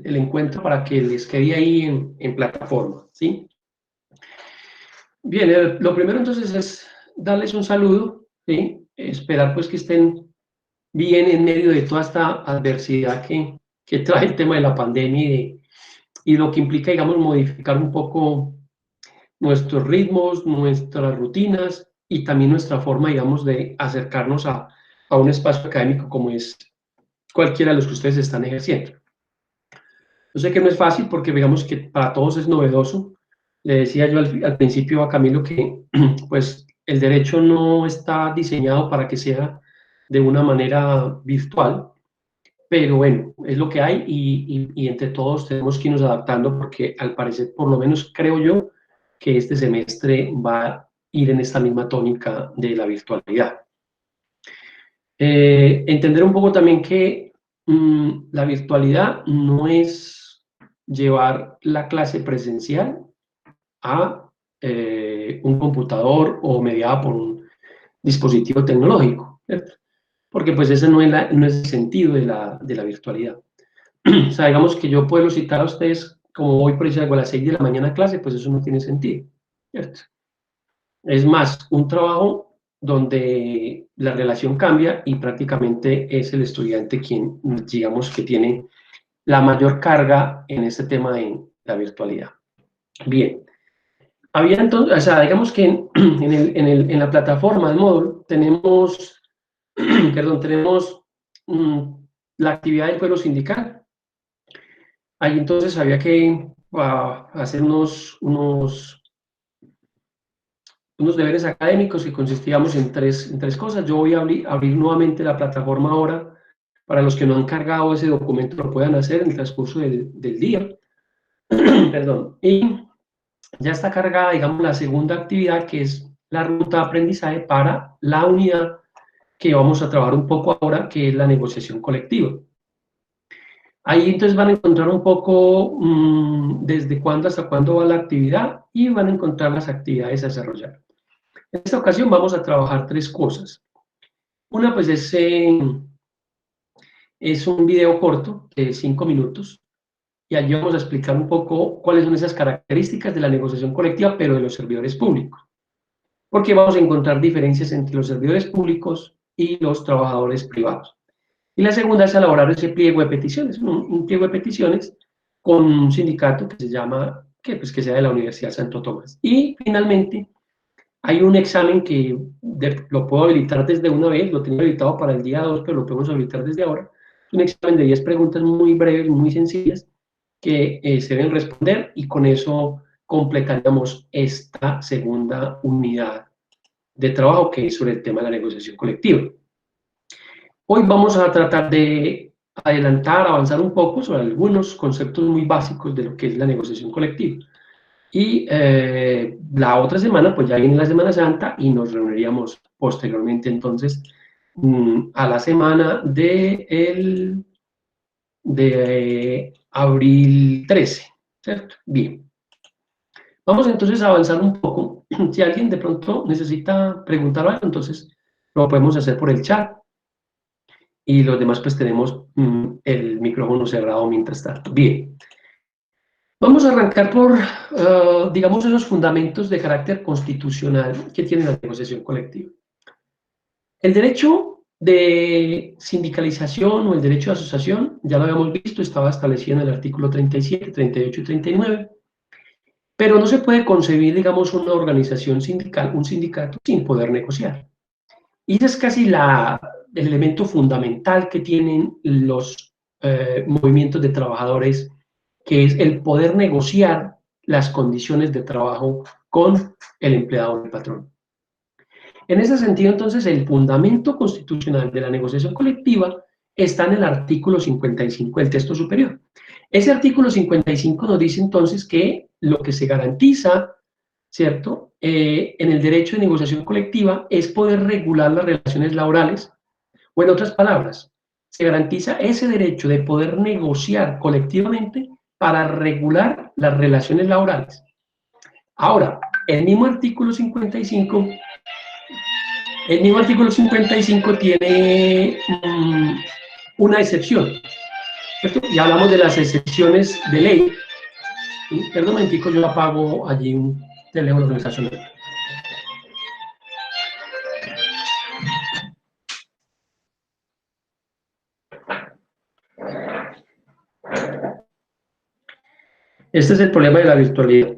el encuentro para que les quede ahí en plataforma, ¿sí? Bien, lo primero entonces es darles un saludo, ¿sí? Esperar pues que estén bien en medio de toda esta adversidad que trae el tema de la pandemia y lo que implica, digamos, modificar un poco nuestros ritmos, nuestras rutinas y también nuestra forma, digamos, de acercarnos a un espacio académico como es cualquiera de los que ustedes están ejerciendo. Yo sé que no es fácil porque digamos que para todos es novedoso. Le decía yo al principio a Camilo que pues el derecho no está diseñado para que sea de una manera virtual, pero bueno, es lo que hay y entre todos tenemos que irnos adaptando porque al parecer, por lo menos creo yo, que este semestre va a ir en esta misma tónica de la virtualidad. Entender un poco también que la virtualidad no es llevar la clase presencial a un computador o mediada por un dispositivo tecnológico, ¿cierto? Porque pues ese no es el sentido de la virtualidad. O sea, digamos que yo puedo citar a ustedes como hoy por ejemplo a las 6 de la mañana a clase, pues eso no tiene sentido, ¿cierto? Es más, un trabajo donde la relación cambia y prácticamente es el estudiante quien, digamos, que tiene la mayor carga en este tema de la virtualidad. Bien, había entonces, o sea, digamos que en la plataforma del módulo tenemos, perdón, tenemos la actividad del pueblo sindical. Ahí entonces había que hacer unos deberes académicos que consistíamos en tres cosas. Yo voy a abrir nuevamente la plataforma ahora. Para los que no han cargado ese documento, lo puedan hacer en el transcurso del día. Perdón. Y ya está cargada, digamos, la segunda actividad, que es la ruta de aprendizaje para la unidad que vamos a trabajar un poco ahora, que es la negociación colectiva. Ahí entonces van a encontrar un poco desde cuándo hasta cuándo va la actividad y van a encontrar las actividades a desarrollar. En esta ocasión vamos a trabajar tres cosas. Una pues es un video corto de 5 minutos y allí vamos a explicar un poco cuáles son esas características de la negociación colectiva, pero de los servidores públicos. Porque vamos a encontrar diferencias entre los servidores públicos y los trabajadores privados. Y la segunda es elaborar ese pliego de peticiones, un pliego de peticiones con un sindicato que se llama, pues, que sea de la Universidad Santo Tomás. Y finalmente, hay un examen que lo puedo habilitar desde una vez, lo tengo habilitado para el día 2, pero lo podemos habilitar desde ahora. Es un examen de 10 preguntas muy breves, muy sencillas, que se deben responder y con eso completaríamos esta segunda unidad de trabajo que es sobre el tema de la negociación colectiva. Hoy vamos a tratar de adelantar, avanzar un poco sobre algunos conceptos muy básicos de lo que es la negociación colectiva. Y la otra semana, pues ya viene la Semana Santa y nos reuniríamos posteriormente entonces a la semana de abril 13, ¿cierto? Bien. Vamos entonces a avanzar un poco. Si alguien de pronto necesita preguntar algo, entonces lo podemos hacer por el chat. Y los demás pues tenemos el micrófono cerrado mientras tanto. Bien. Vamos a arrancar por, digamos, esos fundamentos de carácter constitucional que tiene la negociación colectiva. El derecho de sindicalización o el derecho de asociación, ya lo habíamos visto, estaba establecido en el artículo 37, 38 y 39, pero no se puede concebir, digamos, una organización sindical, un sindicato, sin poder negociar. Y ese es casi el elemento fundamental que tienen los movimientos de trabajadores, que es el poder negociar las condiciones de trabajo con el empleado o el patrón. En ese sentido, entonces, el fundamento constitucional de la negociación colectiva está en el artículo 55 del texto superior. Ese artículo 55 nos dice entonces que lo que se garantiza, ¿cierto?, en el derecho de negociación colectiva es poder regular las relaciones laborales, o en otras palabras, se garantiza ese derecho de poder negociar colectivamente para regular las relaciones laborales. Ahora, el mismo artículo 55 tiene una excepción. ¿cierto? Y hablamos de las excepciones de ley. ¿Sí? Perdón, un momentico, yo apago allí un teléfono que me está sonando. Este es el problema de la virtualidad.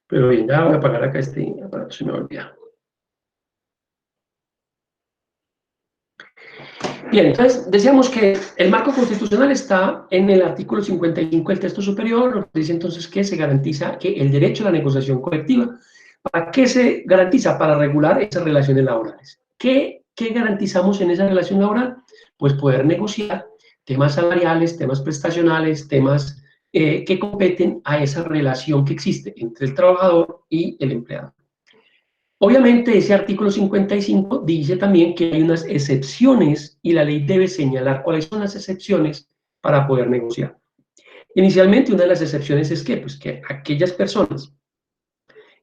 Pero bien, ya voy a apagar acá este aparato, se me olvida. Bien, entonces decíamos que el marco constitucional está en el artículo 55 del texto superior, lo que dice entonces que se garantiza que el derecho a la negociación colectiva. ¿Para qué se garantiza? Para regular esas relaciones laborales. ¿Qué garantizamos en esa relación laboral? Pues poder negociar temas salariales, temas prestacionales, temas que competen a esa relación que existe entre el trabajador y el empleado. Obviamente, ese artículo 55 dice también que hay unas excepciones y la ley debe señalar cuáles son las excepciones para poder negociar. Inicialmente, una de las excepciones es que, pues, que aquellas personas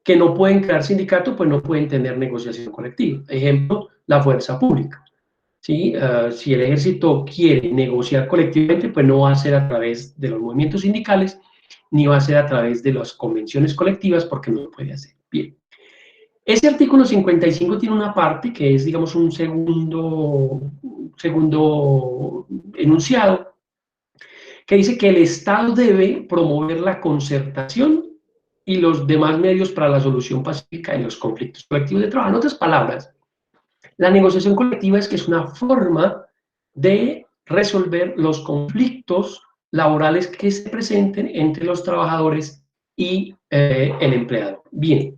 que no pueden crear sindicato, pues no pueden tener negociación colectiva. Ejemplo, la fuerza pública. ¿Sí? Si el ejército quiere negociar colectivamente, pues no va a ser a través de los movimientos sindicales, ni va a ser a través de las convenciones colectivas, porque no lo puede hacer. Bien. Ese artículo 55 tiene una parte que es, digamos, un segundo enunciado, que dice que el Estado debe promover la concertación y los demás medios para la solución pacífica de los conflictos colectivos de trabajo. En otras palabras, la negociación colectiva es que es una forma de resolver los conflictos laborales que se presenten entre los trabajadores y el empleado. Bien.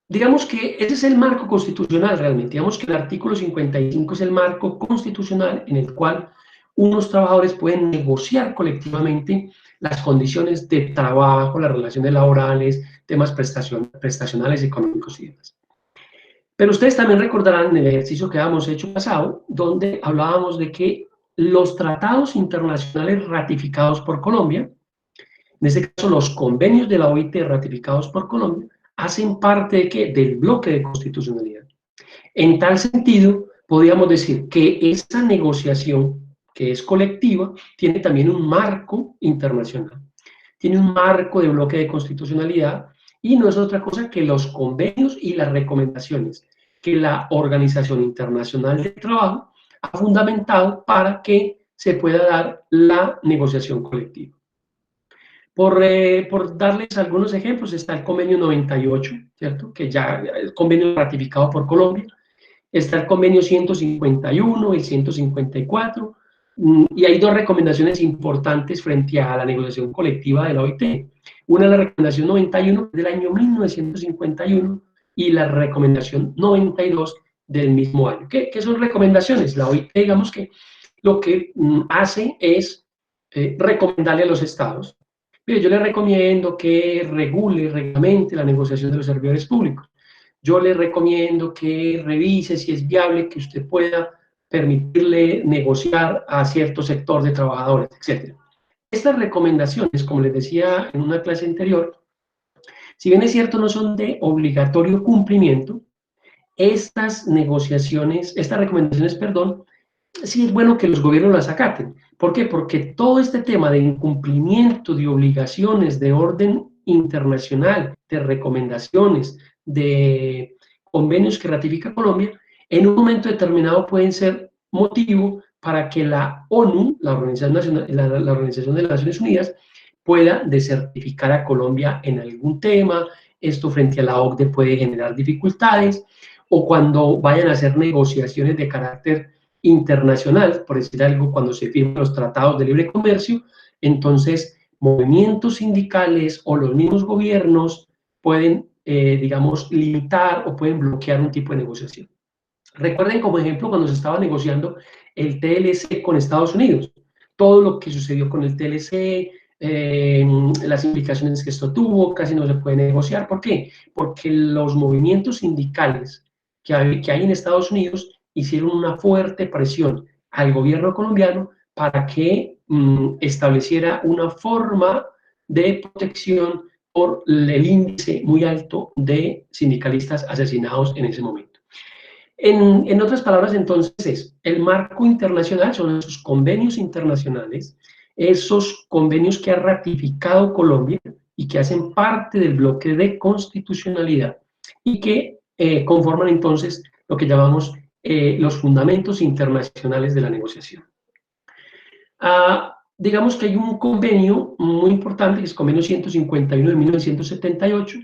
Digamos que ese es el marco constitucional realmente. Digamos que el artículo 55 es el marco constitucional en el cual unos trabajadores pueden negociar colectivamente las condiciones de trabajo, las relaciones laborales, temas prestacionales, económicos y demás. Pero ustedes también recordarán en el ejercicio que habíamos hecho pasado, donde hablábamos de que los tratados internacionales ratificados por Colombia, en este caso los convenios de la OIT ratificados por Colombia, hacen parte de ¿qué? Del bloque de constitucionalidad. En tal sentido, podríamos decir que esa negociación, que es colectiva, tiene también un marco internacional, tiene un marco de bloque de constitucionalidad y no es otra cosa que los convenios y las recomendaciones que la Organización Internacional del Trabajo ha fundamentado para que se pueda dar la negociación colectiva. Por darles algunos ejemplos, está el convenio 98, ¿cierto? Que ya el convenio ratificado por Colombia. Está el convenio 151, el 154, y hay dos recomendaciones importantes frente a la negociación colectiva de la OIT. Una es la recomendación 91 del año 1951 y la recomendación 92 del mismo año. ¿Qué son recomendaciones? La OIT, digamos que lo que hace es recomendarle a los estados. Mire, yo le recomiendo que regule, reglamente la negociación de los servidores públicos. Yo le recomiendo que revise si es viable que usted pueda permitirle negociar a cierto sector de trabajadores, etc. Estas recomendaciones, como les decía en una clase anterior, si bien es cierto, no son de obligatorio cumplimiento, estas negociaciones, estas recomendaciones, perdón, sí es bueno que los gobiernos las acaten. ¿Por qué? Porque todo este tema de incumplimiento de obligaciones de orden internacional, de recomendaciones, de convenios que ratifica Colombia, en un momento determinado pueden ser motivo para que la ONU, la Organización de las Naciones Unidas, pueda desertificar a Colombia en algún tema. Esto frente a la OCDE puede generar dificultades, o cuando vayan a hacer negociaciones de carácter internacional, por decir algo, cuando se firman los tratados de libre comercio, entonces movimientos sindicales o los mismos gobiernos pueden, digamos, limitar o pueden bloquear un tipo de negociación. Recuerden como ejemplo cuando se estaba negociando el TLC con Estados Unidos, todo lo que sucedió con el TLC, las implicaciones que esto tuvo, casi no se puede negociar. ¿Por qué? Porque los movimientos sindicales que hay en Estados Unidos hicieron una fuerte presión al gobierno colombiano para que estableciera una forma de protección por el índice muy alto de sindicalistas asesinados en ese momento. En otras palabras, entonces, es el marco internacional, son esos convenios internacionales, esos convenios que ha ratificado Colombia y que hacen parte del bloque de constitucionalidad y que conforman entonces lo que llamamos los fundamentos internacionales de la negociación. Digamos que hay un convenio muy importante, que es el convenio 151 de 1978,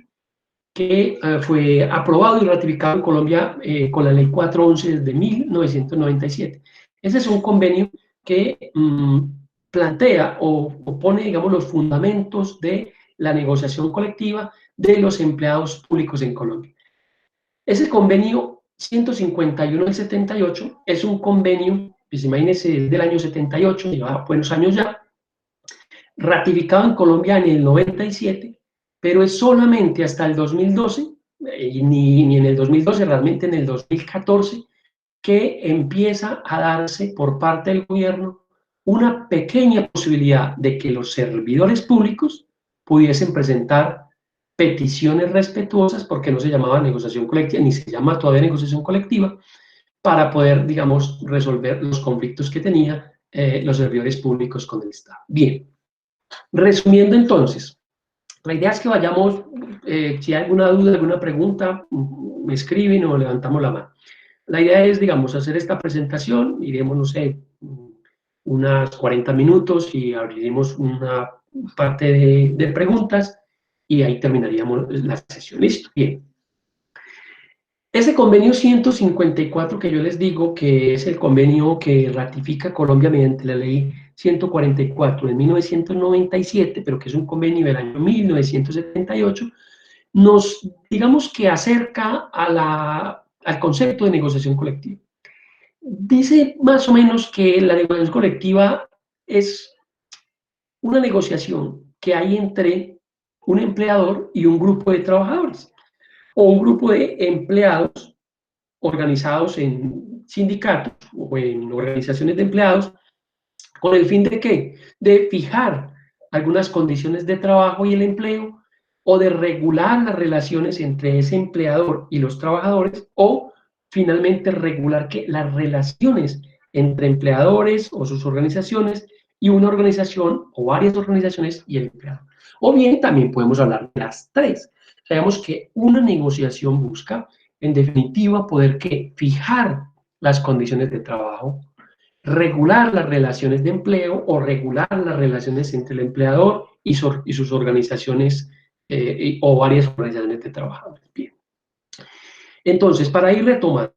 que fue aprobado y ratificado en Colombia con la ley 411 de 1997. Ese es un convenio que plantea o pone, digamos, los fundamentos de la negociación colectiva de los empleados públicos en Colombia. Ese convenio 151 del 78 es un convenio, pues imagínense, del año 78, lleva buenos años ya, ratificado en Colombia en el 97, pero es solamente hasta el 2012, ni en el 2012, realmente en el 2014, que empieza a darse por parte del gobierno una pequeña posibilidad de que los servidores públicos pudiesen presentar peticiones respetuosas, porque no se llamaba negociación colectiva, ni se llama todavía negociación colectiva, para poder, digamos, resolver los conflictos que tenían los servidores públicos con el Estado. Bien, resumiendo entonces, la idea es que vayamos, si hay alguna duda, alguna pregunta, me escriben o levantamos la mano. La idea es, digamos, hacer esta presentación, iremos, no sé, unas 40 minutos y abriremos una parte de preguntas y ahí terminaríamos la sesión. Listo, bien. Ese convenio 154 que yo les digo, que es el convenio que ratifica Colombia mediante la ley 144 de 1997, pero que es un convenio del año 1978, nos, digamos que acerca al concepto de negociación colectiva. Dice más o menos que la negociación colectiva es una negociación que hay entre un empleador y un grupo de trabajadores, o un grupo de empleados organizados en sindicatos o en organizaciones de empleados, con el fin de ¿qué? De fijar algunas condiciones de trabajo y el empleo, o de regular las relaciones entre ese empleador y los trabajadores, o finalmente regular que las relaciones entre empleadores o sus organizaciones y una organización o varias organizaciones y el empleado. O bien también podemos hablar de las tres. Sabemos que una negociación busca, en definitiva, poder que fijar las condiciones de trabajo, regular las relaciones de empleo o regular las relaciones entre el empleador y sus organizaciones o varias organizaciones de trabajadores. Bien. Entonces, para ir retomando,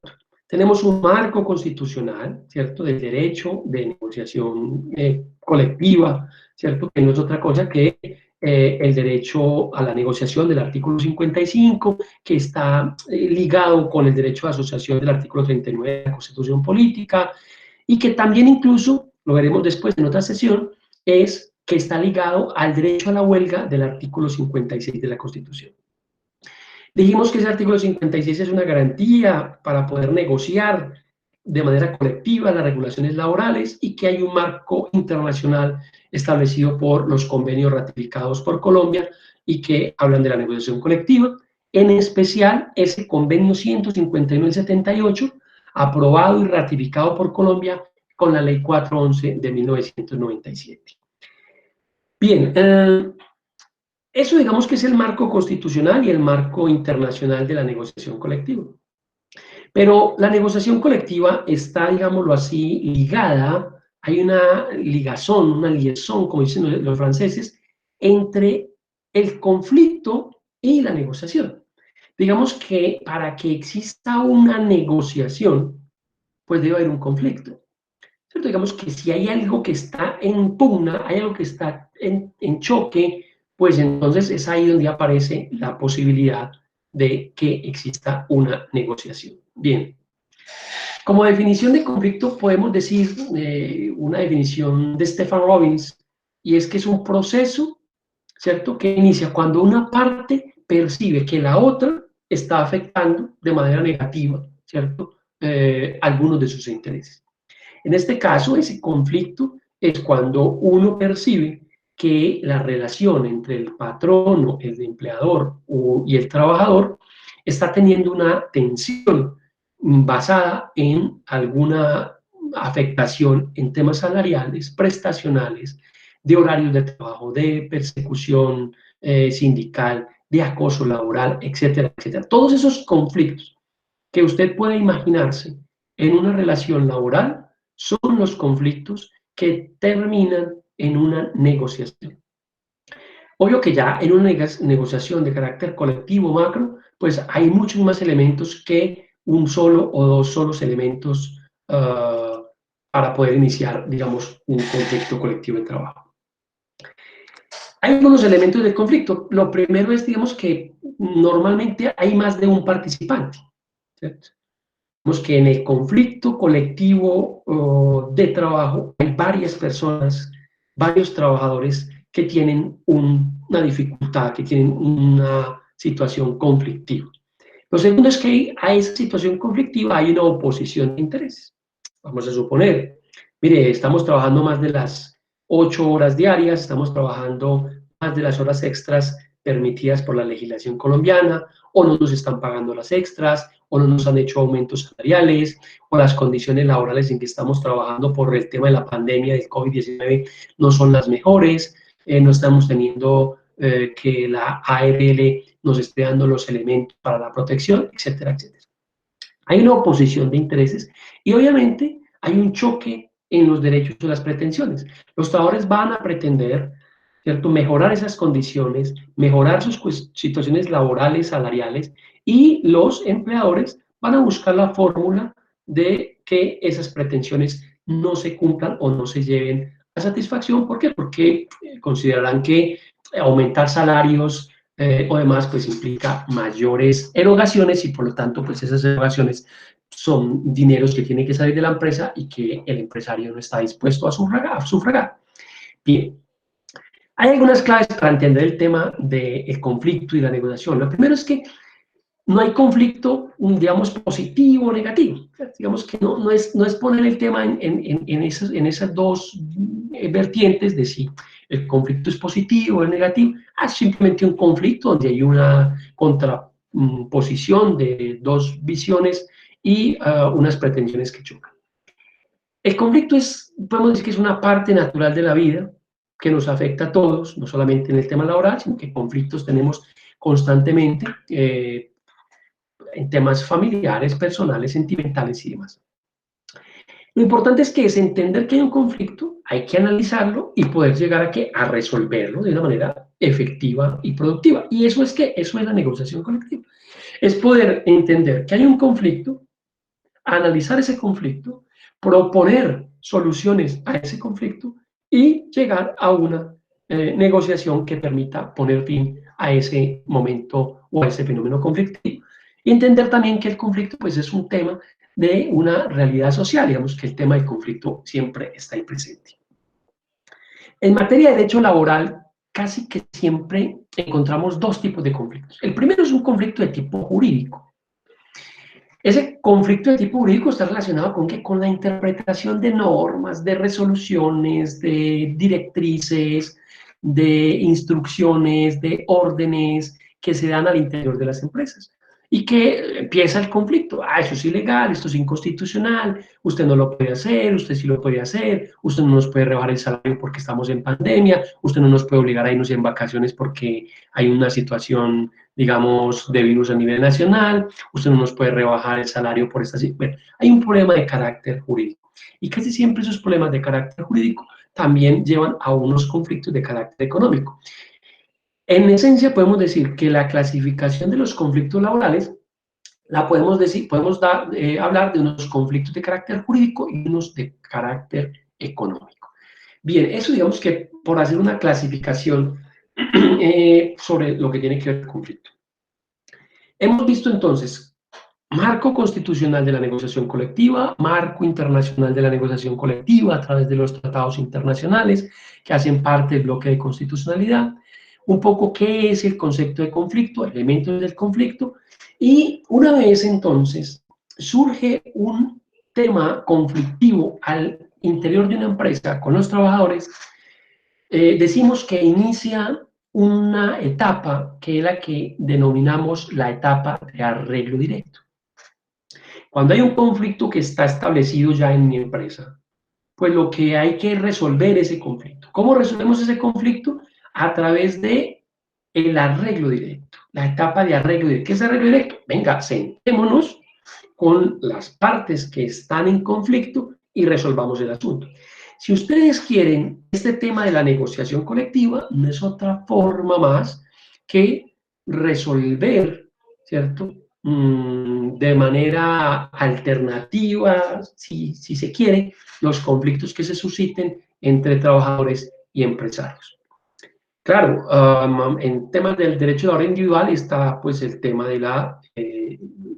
tenemos un marco constitucional, ¿cierto?, del derecho de negociación colectiva, ¿cierto?, que no es otra cosa que el derecho a la negociación del artículo 55, que está ligado con el derecho de asociación del artículo 39 de la Constitución Política, y que también incluso, lo veremos después en otra sesión, es que está ligado al derecho a la huelga del artículo 56 de la Constitución. Dijimos que ese artículo 56 es una garantía para poder negociar de manera colectiva las regulaciones laborales y que hay un marco internacional establecido por los convenios ratificados por Colombia y que hablan de la negociación colectiva, en especial ese convenio 151 del 78, aprobado y ratificado por Colombia con la ley 411 de 1997. Bien, eso digamos que es el marco constitucional y el marco internacional de la negociación colectiva. Pero la negociación colectiva está, digámoslo así, ligada, hay una ligazón, una liaison, como dicen los franceses, entre el conflicto y la negociación. Digamos que para que exista una negociación, pues debe haber un conflicto. ¿Cierto? Digamos que si hay algo que está en pugna, hay algo que está en choque, pues entonces es ahí donde aparece la posibilidad de que exista una negociación. Bien. Como definición de conflicto podemos decir una definición de Stephen Robbins, y es que es un proceso, ¿cierto?, que inicia cuando una parte percibe que la otra está afectando de manera negativa, ¿cierto?, algunos de sus intereses. En este caso, ese conflicto es cuando uno percibe que la relación entre el patrono, el empleador y el trabajador está teniendo una tensión basada en alguna afectación en temas salariales, prestacionales, de horarios de trabajo, de persecución sindical, de acoso laboral, etcétera, etcétera. Todos esos conflictos que usted puede imaginarse en una relación laboral son los conflictos que terminan en una negociación. Obvio que ya en una negociación de carácter colectivo macro, pues hay muchos más elementos que un solo o dos solos elementos para poder iniciar, digamos, un conflicto colectivo de trabajo. Hay algunos elementos del conflicto. Lo primero es, digamos, que normalmente hay más de un participante, ¿cierto? Digamos que en el conflicto colectivo de trabajo hay varias personas, varios trabajadores que tienen una dificultad, que tienen una situación conflictiva. Lo segundo es que a esa situación conflictiva hay una oposición de intereses. Vamos a suponer, mire, estamos trabajando más de las 8 horas diarias, estamos trabajando más de las horas extras permitidas por la legislación colombiana, o no nos están pagando las extras, o no nos han hecho aumentos salariales, o las condiciones laborales en que estamos trabajando por el tema de la pandemia del COVID-19 no son las mejores, no estamos teniendo que la ARL nos esté dando los elementos para la protección, etcétera, etcétera. Hay una oposición de intereses y obviamente hay un choque en los derechos y las pretensiones. Los trabajadores van a pretender, ¿cierto?, mejorar esas condiciones, mejorar sus situaciones laborales, salariales, y los empleadores van a buscar la fórmula de que esas pretensiones no se cumplan o no se lleven a satisfacción. ¿Por qué? Porque considerarán que aumentar salarios o demás, pues implica mayores erogaciones y por lo tanto, pues esas erogaciones son dineros que tienen que salir de la empresa y que el empresario no está dispuesto a sufragar. Bien, hay algunas claves para entender el tema del conflicto y la negociación. Lo primero es que no hay conflicto, digamos, positivo o negativo. Digamos que no es poner el tema en esas dos vertientes de si el conflicto es positivo o es negativo. Es simplemente un conflicto donde hay una contraposición de dos visiones y unas pretensiones que chocan. El conflicto podemos decir que es una parte natural de la vida que nos afecta a todos, no solamente en el tema laboral, sino que conflictos tenemos constantemente. En temas familiares, personales, sentimentales y demás. Lo importante es que es entender que hay un conflicto, hay que analizarlo y poder llegar a resolverlo de una manera efectiva y productiva. Y eso es la negociación colectiva. Es poder entender que hay un conflicto, analizar ese conflicto, proponer soluciones a ese conflicto y llegar a una negociación que permita poner fin a ese momento o a ese fenómeno conflictivo. Y entender también que el conflicto pues, es un tema de una realidad social, digamos que el tema del conflicto siempre está ahí presente. En materia de derecho laboral, casi que siempre encontramos dos tipos de conflictos. El primero es un conflicto de tipo jurídico. Ese conflicto de tipo jurídico está relacionado con ¿qué? Con la interpretación de normas, de resoluciones, de directrices, de instrucciones, de órdenes que se dan al interior de las empresas. Y que empieza el conflicto. Eso es ilegal, esto es inconstitucional, usted no lo puede hacer, usted sí lo puede hacer, usted no nos puede rebajar el salario porque estamos en pandemia, usted no nos puede obligar a irnos en vacaciones porque hay una situación, digamos, de virus a nivel nacional, usted no nos puede rebajar el salario por esta situación. Bueno, hay un problema de carácter jurídico. Y casi siempre esos problemas de carácter jurídico también llevan a unos conflictos de carácter económico. En esencia, podemos decir que la clasificación de los conflictos laborales la podemos decir, hablar de unos conflictos de carácter jurídico y unos de carácter económico. Bien, eso digamos que por hacer una clasificación sobre lo que tiene que ver con el conflicto. Hemos visto entonces marco constitucional de la negociación colectiva, marco internacional de la negociación colectiva a través de los tratados internacionales que hacen parte del bloque de constitucionalidad, un poco qué es el concepto de conflicto, elementos del conflicto, y una vez entonces surge un tema conflictivo al interior de una empresa con los trabajadores, decimos que inicia una etapa que es la que denominamos la etapa de arreglo directo. Cuando hay un conflicto que está establecido ya en mi empresa, pues lo que hay que resolver ese conflicto. ¿Cómo resolvemos ese conflicto? A través de el arreglo directo, la etapa de arreglo directo. ¿Qué es arreglo directo? Venga, sentémonos con las partes que están en conflicto y resolvamos el asunto. Si ustedes quieren, este tema de la negociación colectiva no es otra forma más que resolver, ¿cierto? De manera alternativa, si se quiere, los conflictos que se susciten entre trabajadores y empresarios. Claro, en temas del derecho de la obra individual está pues el tema de la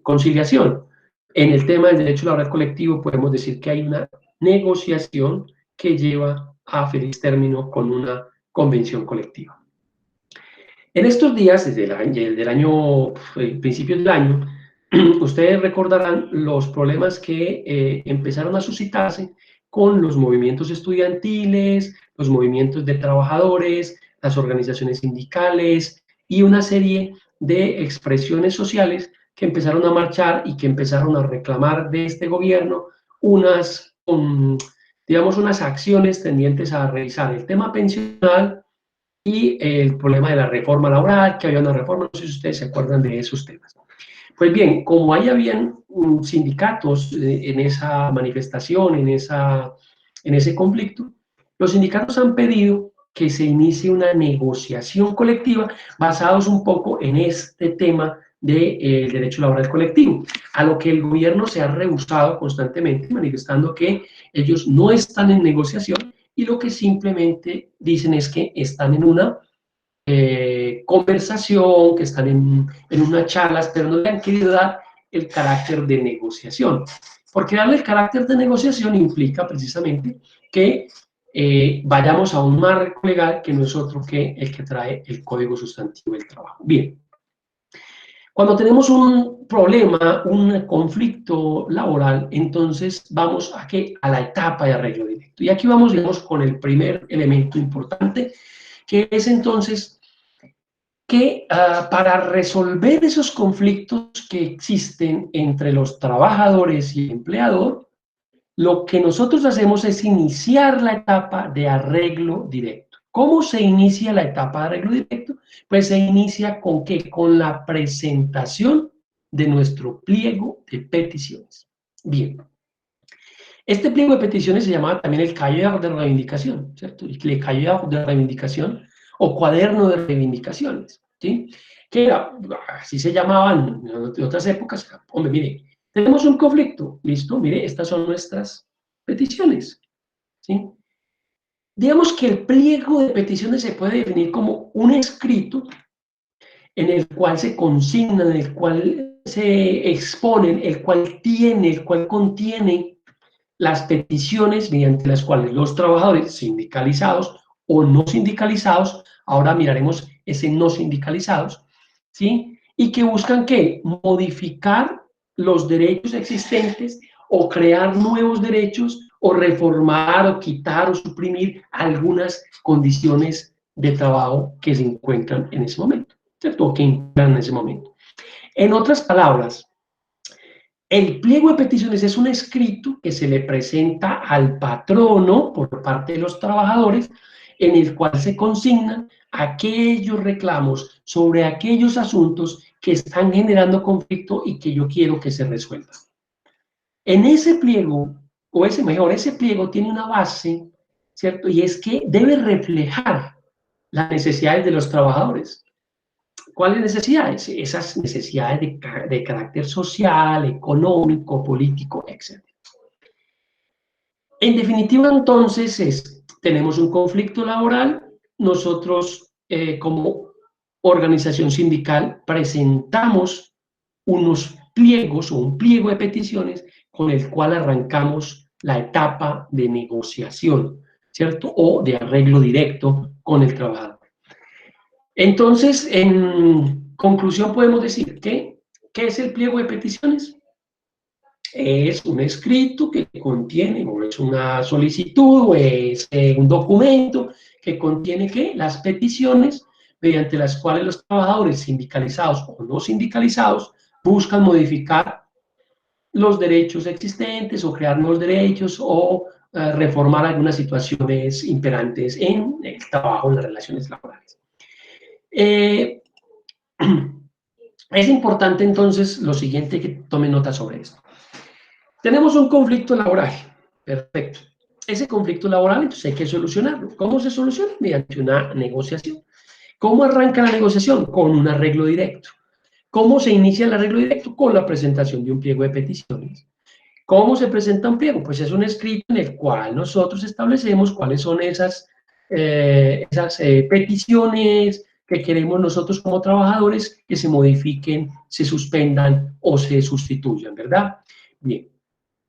conciliación. En el tema del derecho laboral colectivo podemos decir que hay una negociación que lleva a feliz término con una convención colectiva. En estos días, desde el año, principios del año, ustedes recordarán los problemas que empezaron a suscitarse con los movimientos estudiantiles, los movimientos de trabajadores, las organizaciones sindicales y una serie de expresiones sociales que empezaron a marchar y que empezaron a reclamar de este gobierno unas, digamos, unas acciones tendientes a revisar el tema pensional y el problema de la reforma laboral, que había una reforma, no sé si ustedes se acuerdan de esos temas. Pues bien, como ahí habían sindicatos en esa manifestación, en ese conflicto, los sindicatos han pedido que se inicie una negociación colectiva basados un poco en este tema del derecho laboral colectivo, a lo que el gobierno se ha rehusado constantemente, manifestando que ellos no están en negociación y lo que simplemente dicen es que están en una conversación, que están en unas charlas, pero no le han querido dar el carácter de negociación. Porque darle el carácter de negociación implica precisamente que vayamos a un marco legal que no es otro que el que trae el Código Sustantivo del Trabajo. Bien, cuando tenemos un problema, un conflicto laboral, entonces vamos a, ¿qué? A la etapa de arreglo directo. Y aquí vamos, digamos, con el primer elemento importante, que es entonces que para resolver esos conflictos que existen entre los trabajadores y el empleador, lo que nosotros hacemos es iniciar la etapa de arreglo directo. ¿Cómo se inicia la etapa de arreglo directo? Pues se inicia ¿con qué? Con la presentación de nuestro pliego de peticiones. Bien. Este pliego de peticiones se llamaba también el cahier de reivindicación, ¿cierto? El cahier de reivindicación o cuaderno de reivindicaciones, ¿sí? Que era, así se llamaban en otras épocas. Hombre, mire, tenemos un conflicto, listo, mire, estas son nuestras peticiones, ¿sí? Digamos que el pliego de peticiones se puede definir como un escrito en el cual se consignan, en el cual se exponen, el cual contiene las peticiones mediante las cuales los trabajadores sindicalizados o no sindicalizados, ahora miraremos ese no sindicalizados, ¿sí? Y que buscan ¿qué? Modificar los derechos existentes o crear nuevos derechos o reformar o quitar o suprimir algunas condiciones de trabajo que se encuentran en ese momento, ¿cierto? O que imperan en ese momento. En otras palabras, el pliego de peticiones es un escrito que se le presenta al patrono por parte de los trabajadores, en el cual se consignan aquellos reclamos sobre aquellos asuntos que están generando conflicto y que yo quiero que se resuelvan. En ese pliego, ese pliego tiene una base, ¿cierto? Y es que debe reflejar las necesidades de los trabajadores. ¿Cuáles necesidades? Esas necesidades de carácter social, económico, político, etc. En definitiva, entonces, tenemos un conflicto laboral, nosotros como organización sindical presentamos unos pliegos o un pliego de peticiones con el cual arrancamos la etapa de negociación, ¿cierto? O de arreglo directo con el trabajador. Entonces, en conclusión podemos decir que, ¿qué es el pliego de peticiones? Es un escrito que contiene, o es una solicitud, o es un documento que contiene ¿qué? Las peticiones mediante las cuales los trabajadores sindicalizados o no sindicalizados buscan modificar los derechos existentes o crear nuevos derechos o reformar algunas situaciones imperantes en el trabajo, en las relaciones laborales. Es importante entonces lo siguiente, que tomen nota sobre esto. Tenemos un conflicto laboral, perfecto. Ese conflicto laboral entonces hay que solucionarlo. ¿Cómo se soluciona? Mediante una negociación. ¿Cómo arranca la negociación? Con un arreglo directo. ¿Cómo se inicia el arreglo directo? Con la presentación de un pliego de peticiones. ¿Cómo se presenta un pliego? Pues es un escrito en el cual nosotros establecemos cuáles son esas peticiones que queremos nosotros como trabajadores que se modifiquen, se suspendan o se sustituyan, ¿verdad? Bien.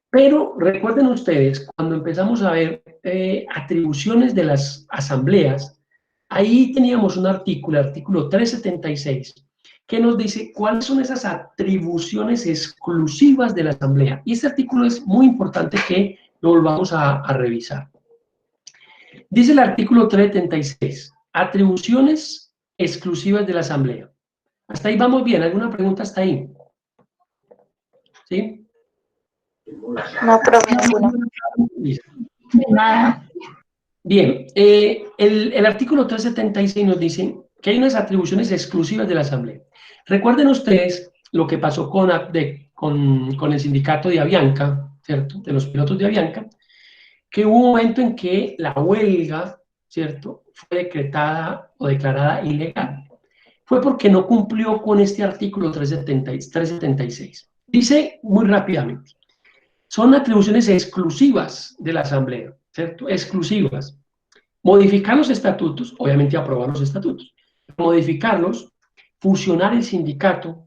Pero recuerden ustedes, cuando empezamos a ver atribuciones de las asambleas, ahí teníamos un artículo, el artículo 376, que nos dice cuáles son esas atribuciones exclusivas de la asamblea. Y este artículo es muy importante que lo volvamos a revisar. Dice el artículo 376, atribuciones exclusivas de la asamblea. Hasta ahí vamos bien, ¿alguna pregunta hasta ahí? ¿Sí? No, profe, ninguna. Nada. Bien, el artículo 376 nos dice que hay unas atribuciones exclusivas de la Asamblea. Recuerden ustedes lo que pasó con el sindicato de Avianca, ¿cierto? De los pilotos de Avianca, que hubo un momento en que la huelga, ¿cierto? Fue decretada o declarada ilegal. Fue porque no cumplió con este artículo 376. Dice muy rápidamente, son atribuciones exclusivas de la Asamblea, ¿cierto? Exclusivas. Modificar los estatutos, obviamente aprobar los estatutos, modificarlos, fusionar el sindicato,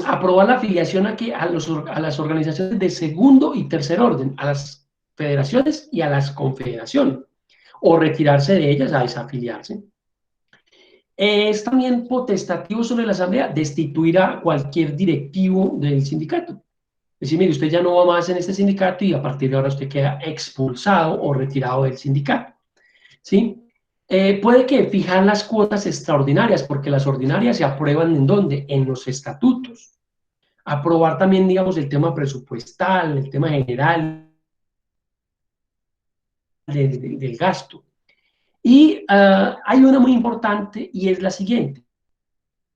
aprobar la afiliación a las organizaciones de segundo y tercer orden, a las federaciones y a las confederaciones, o retirarse de ellas a desafiliarse. Es también potestativo sobre la Asamblea destituir a cualquier directivo del sindicato. Es decir, mire, usted ya no va más en este sindicato y a partir de ahora usted queda expulsado o retirado del sindicato. ¿Sí? Puede que fijar las cuotas extraordinarias, porque las ordinarias se aprueban ¿en dónde? En los estatutos. Aprobar también, digamos, el tema presupuestal, el tema general del gasto. Y hay una muy importante y es la siguiente.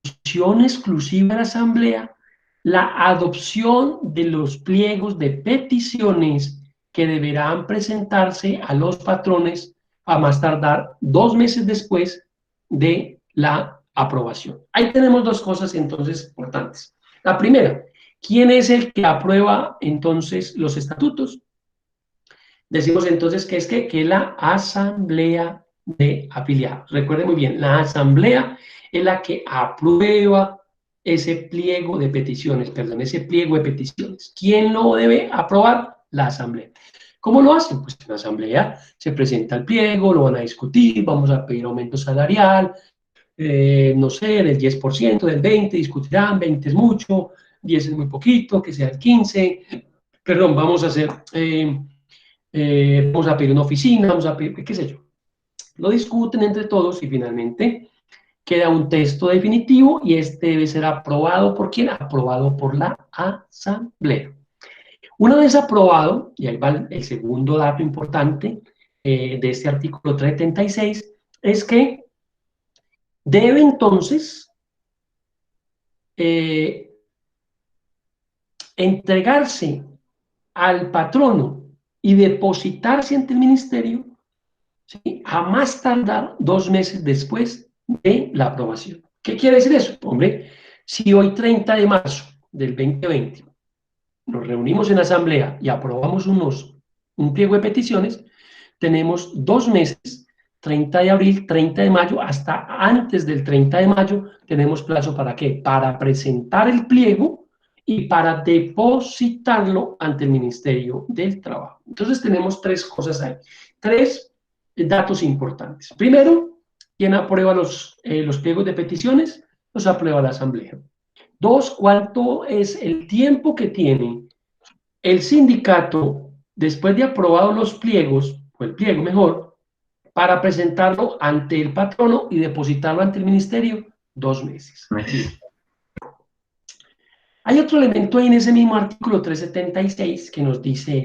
Opción exclusiva de la Asamblea, la adopción de los pliegos de peticiones que deberán presentarse a los patrones a más tardar 2 meses después de la aprobación. Ahí tenemos dos cosas entonces importantes. La primera, ¿quién es el que aprueba entonces los estatutos? Decimos entonces que es que la asamblea de afiliados. Recuerden muy bien, la asamblea es la que aprueba ese pliego de peticiones, perdón, ese pliego de peticiones. ¿Quién lo debe aprobar? La asamblea. ¿Cómo lo hacen? Pues en la asamblea se presenta el pliego, lo van a discutir, vamos a pedir aumento salarial, no sé, del 10%, del 20%, discutirán, 20 es mucho, 10 es muy poquito, que sea el 15%, perdón, vamos a hacer, vamos a pedir una oficina, vamos a pedir, qué sé yo. Lo discuten entre todos y finalmente queda un texto definitivo y este debe ser aprobado ¿por quién? Aprobado por la asamblea. Una vez aprobado, y ahí va el segundo dato importante de este artículo 376, es que debe entonces entregarse al patrono y depositarse ante el ministerio, ¿sí?, a más tardar 2 meses después de la aprobación. ¿Qué quiere decir eso? Hombre, si hoy 30 de marzo del 2020 nos reunimos en asamblea y aprobamos un pliego de peticiones, tenemos 2 meses, 30 de abril, 30 de mayo, hasta antes del 30 de mayo, tenemos plazo ¿para qué? Para presentar el pliego y para depositarlo ante el Ministerio del Trabajo. Entonces tenemos 3 cosas ahí, 3 datos importantes. Primero, ¿quién aprueba los pliegos de peticiones? Los aprueba la Asamblea. 2, ¿cuánto es el tiempo que tiene el sindicato, después de aprobados los pliegos, o el pliego mejor, para presentarlo ante el patrono y depositarlo ante el ministerio? 2 meses. Hay otro elemento ahí en ese mismo artículo 376 que nos dice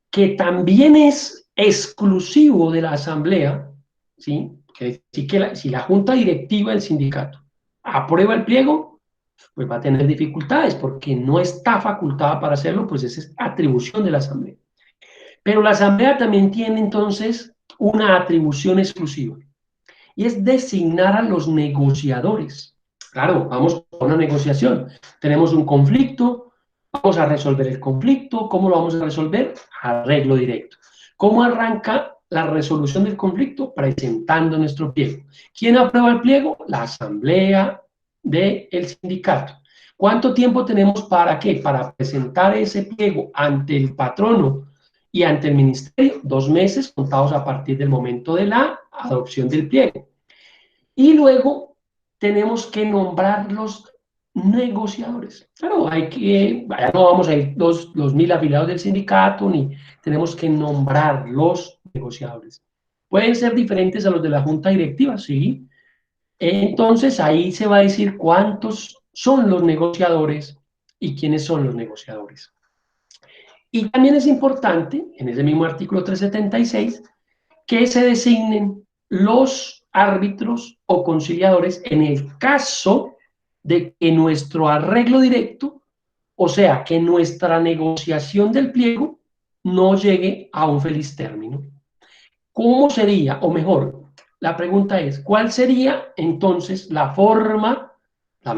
que también es exclusivo de la asamblea, ¿sí? Que decir que si la junta directiva del sindicato aprueba el pliego, pues va a tener dificultades porque no está facultada para hacerlo, pues esa es atribución de la asamblea. Pero la asamblea también tiene entonces una atribución exclusiva y es designar a los negociadores. Claro, vamos a una negociación, tenemos un conflicto, vamos a resolver el conflicto. ¿Cómo lo vamos a resolver? Arreglo directo. ¿Cómo arranca la resolución del conflicto? Presentando nuestro pliego. ¿Quién aprueba el pliego? La asamblea del sindicato. ¿Cuánto tiempo tenemos para qué? Para presentar ese pliego ante el patrono y ante el ministerio. 2 meses contados a partir del momento de la adopción del pliego. Y luego tenemos que nombrar los negociadores. Claro, hay que, vaya, no vamos a ir los 1000 afiliados del sindicato, ni tenemos que nombrar los negociadores. Pueden ser diferentes a los de la junta directiva, sí. Entonces ahí se va a decir cuántos son los negociadores y quiénes son los negociadores. Y también es importante, en ese mismo artículo 376, que se designen los árbitros o conciliadores en el caso de que nuestro arreglo directo, o sea, que nuestra negociación del pliego no llegue a un feliz término. ¿Cómo sería? O mejor, la pregunta es, ¿cuál sería entonces la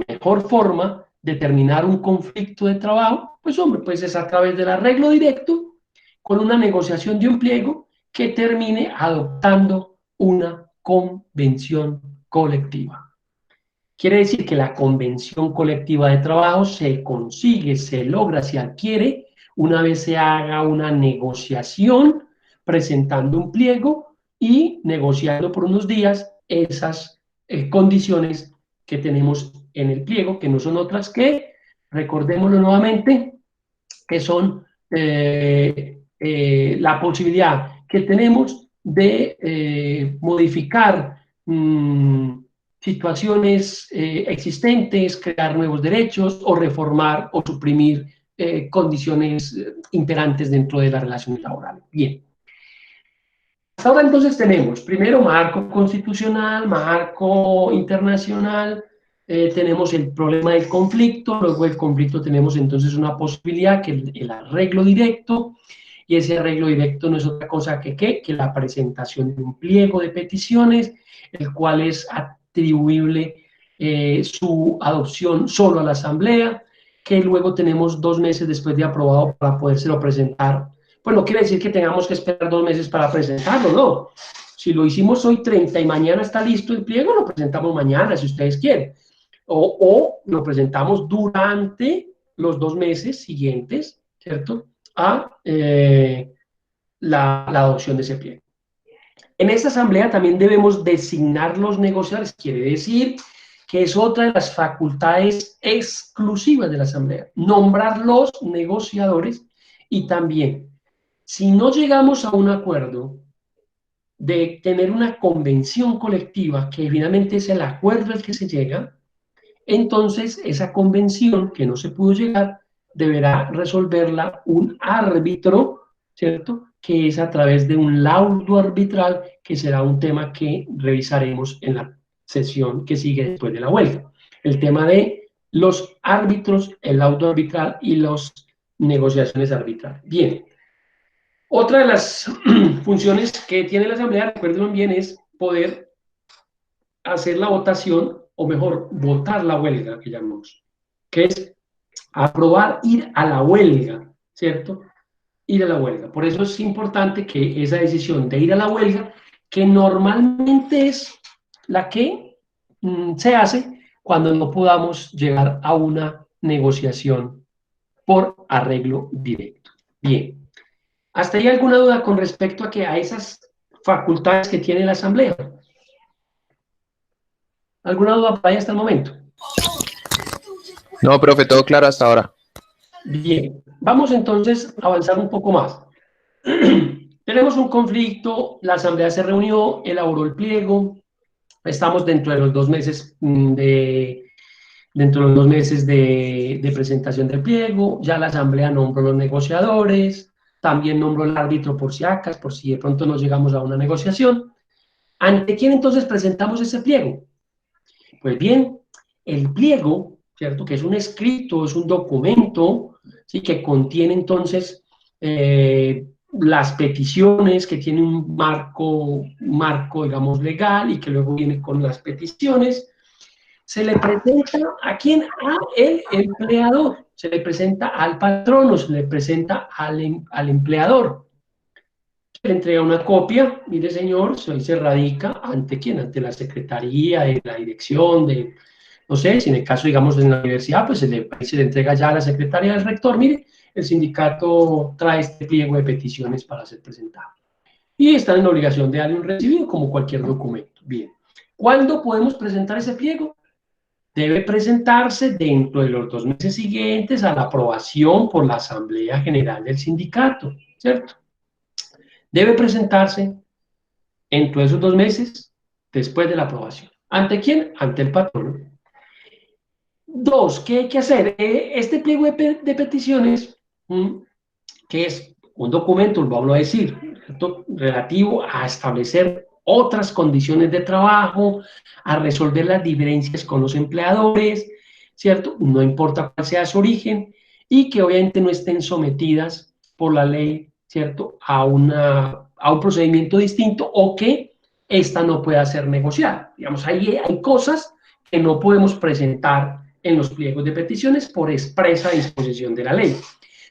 mejor forma de terminar un conflicto de trabajo? Pues hombre, pues es a través del arreglo directo con una negociación de un pliego que termine adoptando una convención colectiva. Quiere decir que la convención colectiva de trabajo se consigue, se logra, se adquiere una vez se haga una negociación presentando un pliego y negociando por unos días esas condiciones que tenemos en el pliego, que no son otras que, recordémoslo nuevamente, que son la posibilidad que tenemos de modificar situaciones existentes, crear nuevos derechos o reformar o suprimir condiciones imperantes dentro de la relación laboral. Bien. Hasta ahora entonces tenemos primero marco constitucional, marco internacional, tenemos el problema del conflicto, luego del conflicto tenemos entonces una posibilidad que el arreglo directo, y ese arreglo directo no es otra cosa que la presentación de un pliego de peticiones, el cual es atribuible su adopción solo a la asamblea, que luego tenemos 2 meses después de aprobado para podérselo presentar. Pues no quiere decir que tengamos que esperar 2 meses para presentarlo, no. Si lo hicimos hoy 30 y mañana está listo el pliego, lo presentamos mañana, si ustedes quieren. O lo presentamos durante los 2 meses siguientes, ¿cierto? A la adopción de ese pliego. En esta asamblea también debemos designar los negociadores, quiere decir que es otra de las facultades exclusivas de la asamblea, nombrar los negociadores y también, si no llegamos a un acuerdo de tener una convención colectiva, que finalmente es el acuerdo al que se llega, entonces esa convención que no se pudo llegar deberá resolverla un árbitro, ¿cierto? Que es a través de un laudo arbitral, que será un tema que revisaremos en la sesión que sigue después de la huelga. El tema de los árbitros, el laudo arbitral y las negociaciones arbitrales. Bien. Otra de las funciones que tiene la Asamblea, recuerden bien, es poder hacer la votación, o mejor, votar la huelga, que llamamos, que es aprobar ir a la huelga, ¿cierto? Ir a la huelga. Por eso es importante que esa decisión de ir a la huelga, que normalmente es la que se hace cuando no podamos llegar a una negociación por arreglo directo. Bien. ¿Hasta ahí alguna duda con respecto a esas facultades que tiene la Asamblea? ¿Alguna duda por ahí hasta el momento? No, profe, todo claro hasta ahora. Bien, vamos entonces a avanzar un poco más. Tenemos un conflicto, la Asamblea se reunió, elaboró el pliego, estamos dentro de los 2 meses Dentro de los 2 meses de presentación del pliego, ya la asamblea nombró los negociadores, también nombró el árbitro por si acaso, por si de pronto no llegamos a una negociación. ¿Ante quién entonces presentamos ese pliego? Pues bien, el pliego, ¿cierto? Que es un escrito, es un documento, ¿sí? Que contiene entonces las peticiones, que tiene un marco, digamos, legal y que luego viene con las peticiones. Se le presenta a quién, a el empleador, se le presenta al patrono, se le presenta al empleador. Se le entrega una copia, mire señor, se radica ante quién, ante la secretaría, de la dirección, no sé, si en el caso, digamos, de la universidad, pues se le entrega ya a la secretaria del rector, mire, el sindicato trae este pliego de peticiones para ser presentado. Y están en obligación de darle un recibido como cualquier documento. Bien. ¿Cuándo podemos presentar ese pliego? Debe presentarse dentro de los 2 meses siguientes a la aprobación por la Asamblea General del Sindicato, ¿cierto? Debe presentarse dentro de esos 2 meses después de la aprobación. ¿Ante quién? Ante el patrono. Dos, ¿qué hay que hacer? Este pliego de peticiones, que es un documento, lo vamos a decir, ¿cierto? Relativo a establecer otras condiciones de trabajo, a resolver las diferencias con los empleadores, ¿cierto? No importa cuál sea su origen, y que obviamente no estén sometidas por la ley, ¿cierto? A un procedimiento distinto o que esta no pueda ser negociada. Digamos, hay cosas que no podemos presentar en los pliegos de peticiones por expresa disposición de la ley.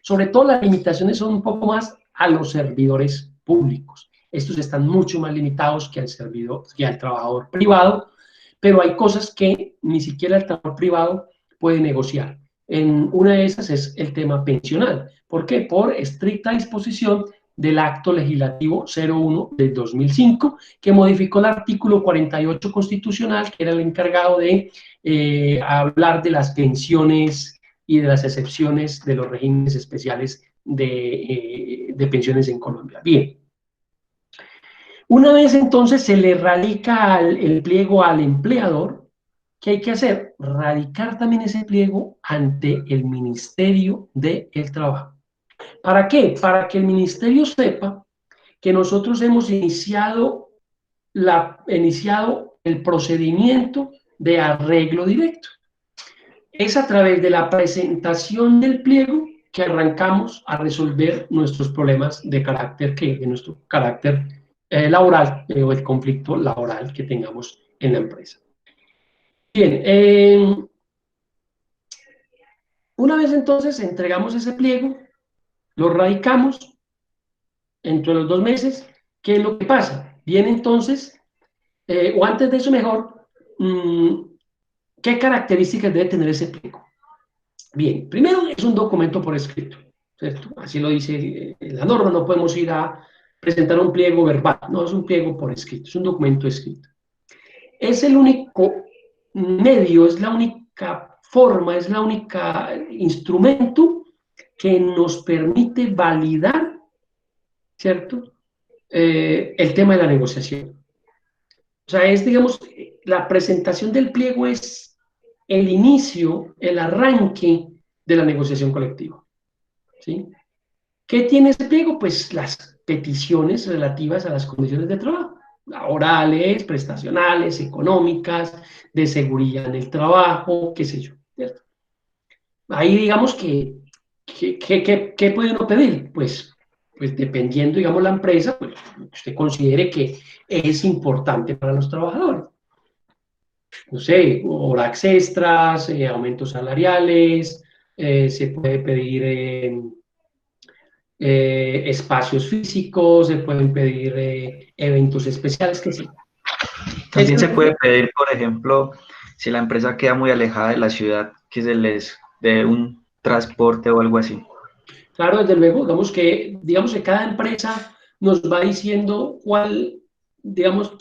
Sobre todo las limitaciones son un poco más a los servidores públicos. Estos están mucho más limitados que al trabajador privado, pero hay cosas que ni siquiera el trabajador privado puede negociar. Una de esas es el tema pensional. ¿Por qué? Por estricta disposición del Acto Legislativo 01 del 2005, que modificó el artículo 48 constitucional, que era el encargado de hablar de las pensiones y de las excepciones de los regímenes especiales de pensiones en Colombia. Bien. Una vez entonces se le radica el pliego al empleador, ¿qué hay que hacer? Radicar también ese pliego ante el Ministerio del Trabajo. ¿Para qué? Para que el ministerio sepa que nosotros hemos iniciado el procedimiento de arreglo directo. Es a través de la presentación del pliego que arrancamos a resolver nuestros problemas de nuestro carácter laboral o el conflicto laboral que tengamos en la empresa. Bien, una vez entonces entregamos ese pliego, lo radicamos entre los 2 meses. ¿Qué es lo que pasa? Viene entonces, o antes de eso mejor, ¿qué características debe tener ese pliego? Bien, primero es un documento por escrito, ¿cierto? Así lo dice la norma, no podemos ir a presentar un pliego verbal, no, es un pliego por escrito, es un documento escrito. Es el único medio, es la única forma, es la única instrumento que nos permite validar, ¿cierto? El tema de la negociación. O sea, es, digamos, la presentación del pliego es el inicio, el arranque de la negociación colectiva, ¿sí? ¿Qué tiene ese pliego? Pues las peticiones relativas a las condiciones de trabajo, laborales, prestacionales, económicas, de seguridad en el trabajo, qué sé yo, ¿cierto? Ahí digamos ¿qué puede uno pedir? Pues dependiendo, digamos, la empresa, pues usted considere que es importante para los trabajadores. No sé, horas extras, aumentos salariales, se puede pedir espacios físicos, se pueden pedir eventos especiales, que sí. También se puede pedir, por ejemplo, si la empresa queda muy alejada de la ciudad, que se les dé un transporte o algo así. Claro, desde luego, digamos que cada empresa nos va diciendo cuál, digamos,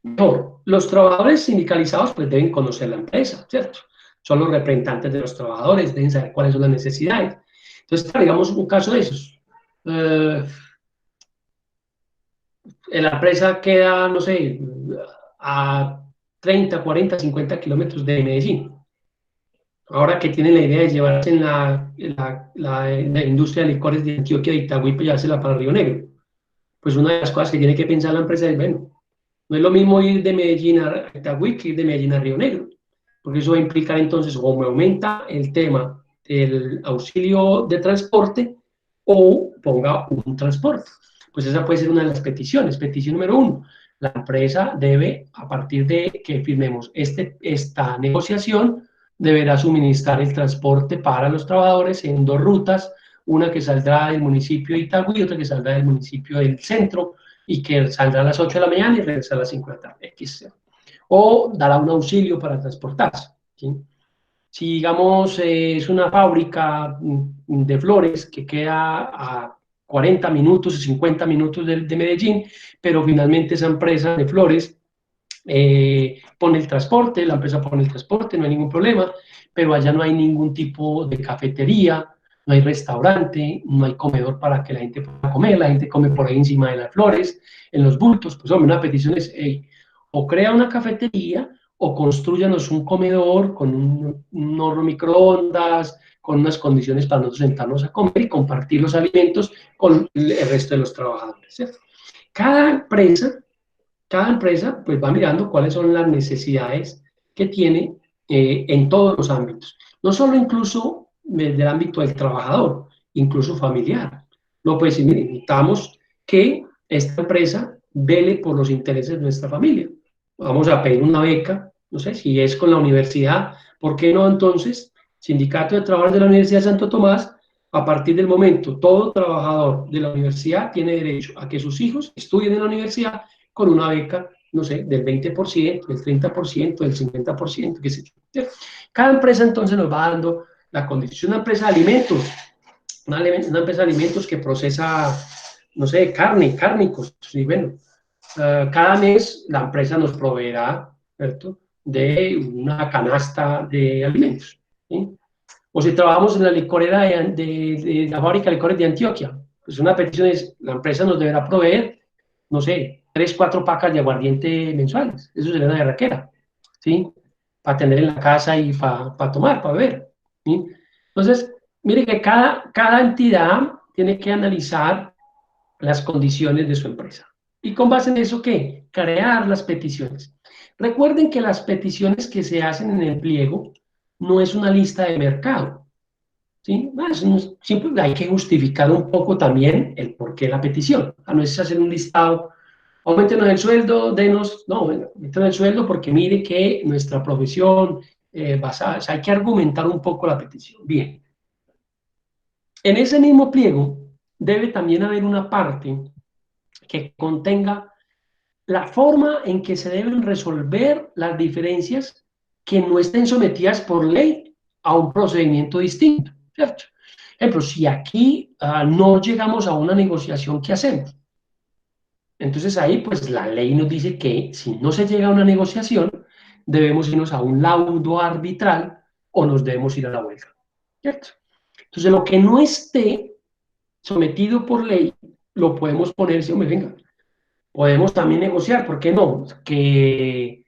mejor. Los trabajadores sindicalizados pues deben conocer la empresa, ¿cierto? Son los representantes de los trabajadores, deben saber cuáles son las necesidades. Entonces, digamos un caso de esos. La empresa queda, no sé, a 30, 40, 50 kilómetros de Medellín. ahora que tienen la idea de llevarse en la industria de licores de Antioquia de Itagüí, pues llevársela para Río Negro. Pues una de las cosas que tiene que pensar la empresa es, bueno, no es lo mismo ir de Medellín a Itagüí que ir de Medellín a Río Negro, porque eso va a implicar entonces o me aumenta el tema del auxilio de transporte o ponga un transporte. Pues esa puede ser una de las peticiones. Petición número 1. La empresa debe, a partir de que firmemos esta negociación, deberá suministrar el transporte para los trabajadores en 2 rutas, una que saldrá del municipio de Itagüí y otra que saldrá del municipio del centro, y que saldrá a las 8 de la mañana y regresará a las 5 de la tarde. O dará un auxilio para transportarse. ¿Sí? Si, digamos, es una fábrica de flores que queda a 40 minutos o 50 minutos de Medellín, pero finalmente esa empresa de flores pone el transporte, la empresa pone el transporte, no hay ningún problema, pero allá no hay ningún tipo de cafetería, no hay restaurante, no hay comedor para que la gente pueda comer, la gente come por ahí encima de las flores, en los bultos. Pues hombre, una petición es, hey, o crea una cafetería o construyanos un comedor con un horno microondas, con unas condiciones para nosotros sentarnos a comer y compartir los alimentos con el resto de los trabajadores, ¿cierto? Cada empresa cada empresa pues va mirando cuáles son las necesidades que tiene en todos los ámbitos. No solo incluso desde el ámbito del trabajador, incluso familiar. No puede decir, mire, necesitamos que esta empresa vele por los intereses de nuestra familia. Vamos a pedir una beca, no sé, si es con la universidad, ¿por qué no entonces? Sindicato de Trabajadores de la Universidad de Santo Tomás, a partir del momento, todo trabajador de la universidad tiene derecho a que sus hijos estudien en la universidad con una beca, no sé, del 20%, del 30%, del 50%, qué sé yo. Cada empresa entonces nos va dando la condición. Una empresa de alimentos, una empresa de alimentos que procesa, no sé, carne, cárnicos, y bueno, cada mes la empresa nos proveerá, ¿cierto?, de una canasta de alimentos, ¿sí? O si trabajamos en la licorera de la fábrica de licores de Antioquia, pues una petición es, la empresa nos deberá proveer, no sé, 3, 4 pacas de aguardiente mensuales. Eso sería una berraquera, ¿sí? Para tener en la casa y para tomar, para beber, ¿sí? Entonces, mire que cada entidad tiene que analizar las condiciones de su empresa. Y con base en eso, ¿qué? Crear las peticiones. Recuerden que las peticiones que se hacen en el pliego no es una lista de mercado, ¿sí? Siempre hay que justificar un poco también el por qué la petición. No es hacer un listado, aumentenos el sueldo, denos, no, bueno, aumentenos el sueldo porque mire que nuestra profesión basada, o sea, hay que argumentar un poco la petición. Bien. En ese mismo pliego debe también haber una parte que contenga la forma en que se deben resolver las diferencias que no estén sometidas por ley a un procedimiento distinto, ¿cierto? Ejemplo, si aquí no llegamos a una negociación, ¿qué hacemos? Entonces ahí pues la ley nos dice que si no se llega a una negociación, debemos irnos a un laudo arbitral o nos debemos ir a la huelga, ¿cierto? Entonces lo que no esté sometido por ley, lo podemos poner, si hombre, venga, podemos también negociar, ¿por qué no? Que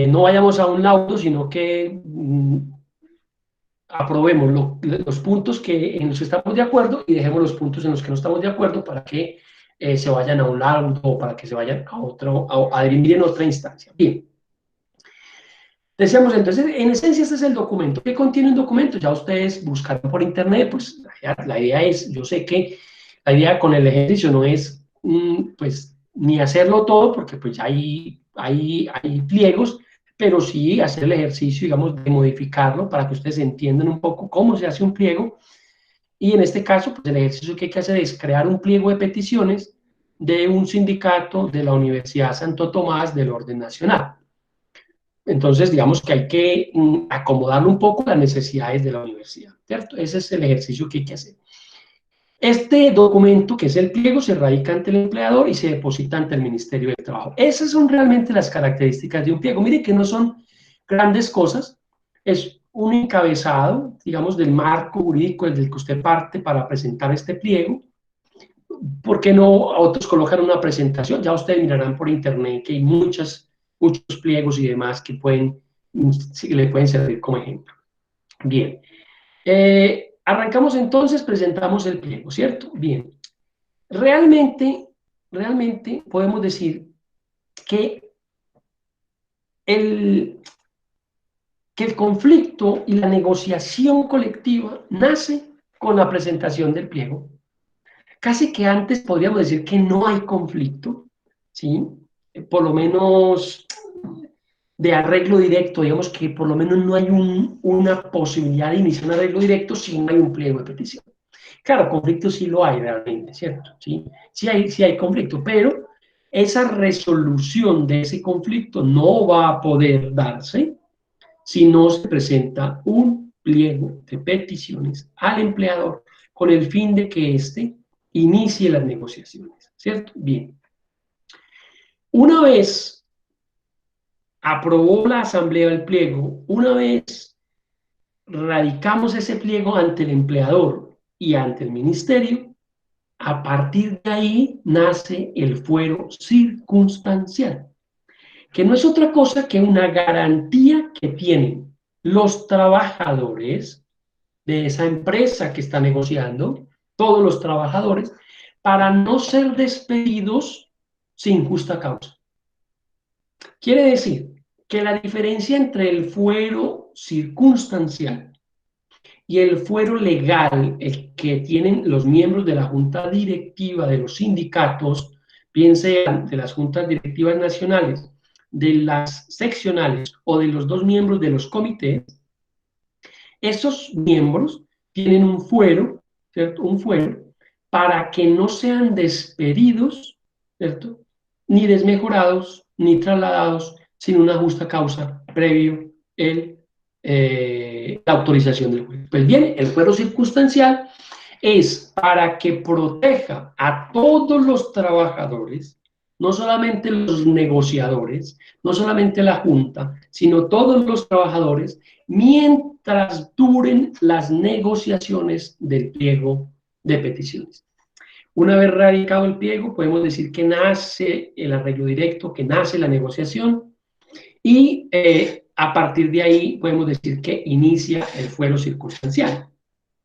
no vayamos a un laudo, sino que aprobemos los puntos en los que estamos de acuerdo y dejemos los puntos en los que no estamos de acuerdo para que se vayan a un laudo o para que se vayan a otro, a dirimir en otra instancia. Bien. Decíamos entonces, en esencia este es el documento. ¿Qué contiene un documento? Ya ustedes buscaron por internet, pues la idea es, yo sé que la idea con el ejercicio no es, pues, ni hacerlo todo, porque pues ya hay pliegos, pero sí hacer el ejercicio, digamos, de modificarlo para que ustedes entiendan un poco cómo se hace un pliego. Y en este caso, pues el ejercicio que hay que hacer es crear un pliego de peticiones de un sindicato de la Universidad Santo Tomás del Orden Nacional. Entonces, digamos que hay que acomodarlo un poco a las necesidades de la universidad, ¿cierto? Ese es el ejercicio que hay que hacer. Este documento, que es el pliego, se radica ante el empleador y se deposita ante el Ministerio del Trabajo. Esas son realmente las características de un pliego. Mire que no son grandes cosas, es un encabezado, digamos, del marco jurídico del que usted parte para presentar este pliego. ¿Por qué no otros colocan una presentación? Ya ustedes mirarán por internet que hay muchos pliegos y demás que pueden sí, le pueden servir como ejemplo. Bien. Arrancamos entonces, presentamos el pliego, ¿cierto? Bien. Realmente podemos decir que el conflicto y la negociación colectiva nace con la presentación del pliego. Casi que antes podríamos decir que no hay conflicto, ¿sí? Por lo menos de arreglo directo, digamos que por lo menos no hay una posibilidad de iniciar un arreglo directo si no hay un pliego de petición. Claro, conflicto sí lo hay realmente, ¿cierto? Sí hay conflicto, pero esa resolución de ese conflicto no va a poder darse si no se presenta un pliego de peticiones al empleador con el fin de que éste inicie las negociaciones, ¿cierto? Bien. Una vez aprobó la asamblea el pliego, una vez radicamos ese pliego ante el empleador y ante el ministerio, a partir de ahí nace el fuero circunstancial, que no es otra cosa que una garantía que tienen los trabajadores de esa empresa que está negociando, todos los trabajadores, para no ser despedidos sin justa causa. Quiere decir que la diferencia entre el fuero circunstancial y el fuero legal, el que tienen los miembros de la junta directiva de los sindicatos, bien sean de las juntas directivas nacionales, de las seccionales o de los dos miembros de los comités, esos miembros tienen un fuero, ¿cierto? Un fuero para que no sean despedidos, ¿cierto? Ni desmejorados, ni trasladados sin una justa causa previo la autorización del juez. Pues bien, el fuero circunstancial es para que proteja a todos los trabajadores, no solamente los negociadores, no solamente la junta, sino todos los trabajadores, mientras duren las negociaciones del pliego de peticiones. Una vez radicado el pliego, podemos decir que nace el arreglo directo, que nace la negociación, y a partir de ahí podemos decir que inicia el fuero circunstancial,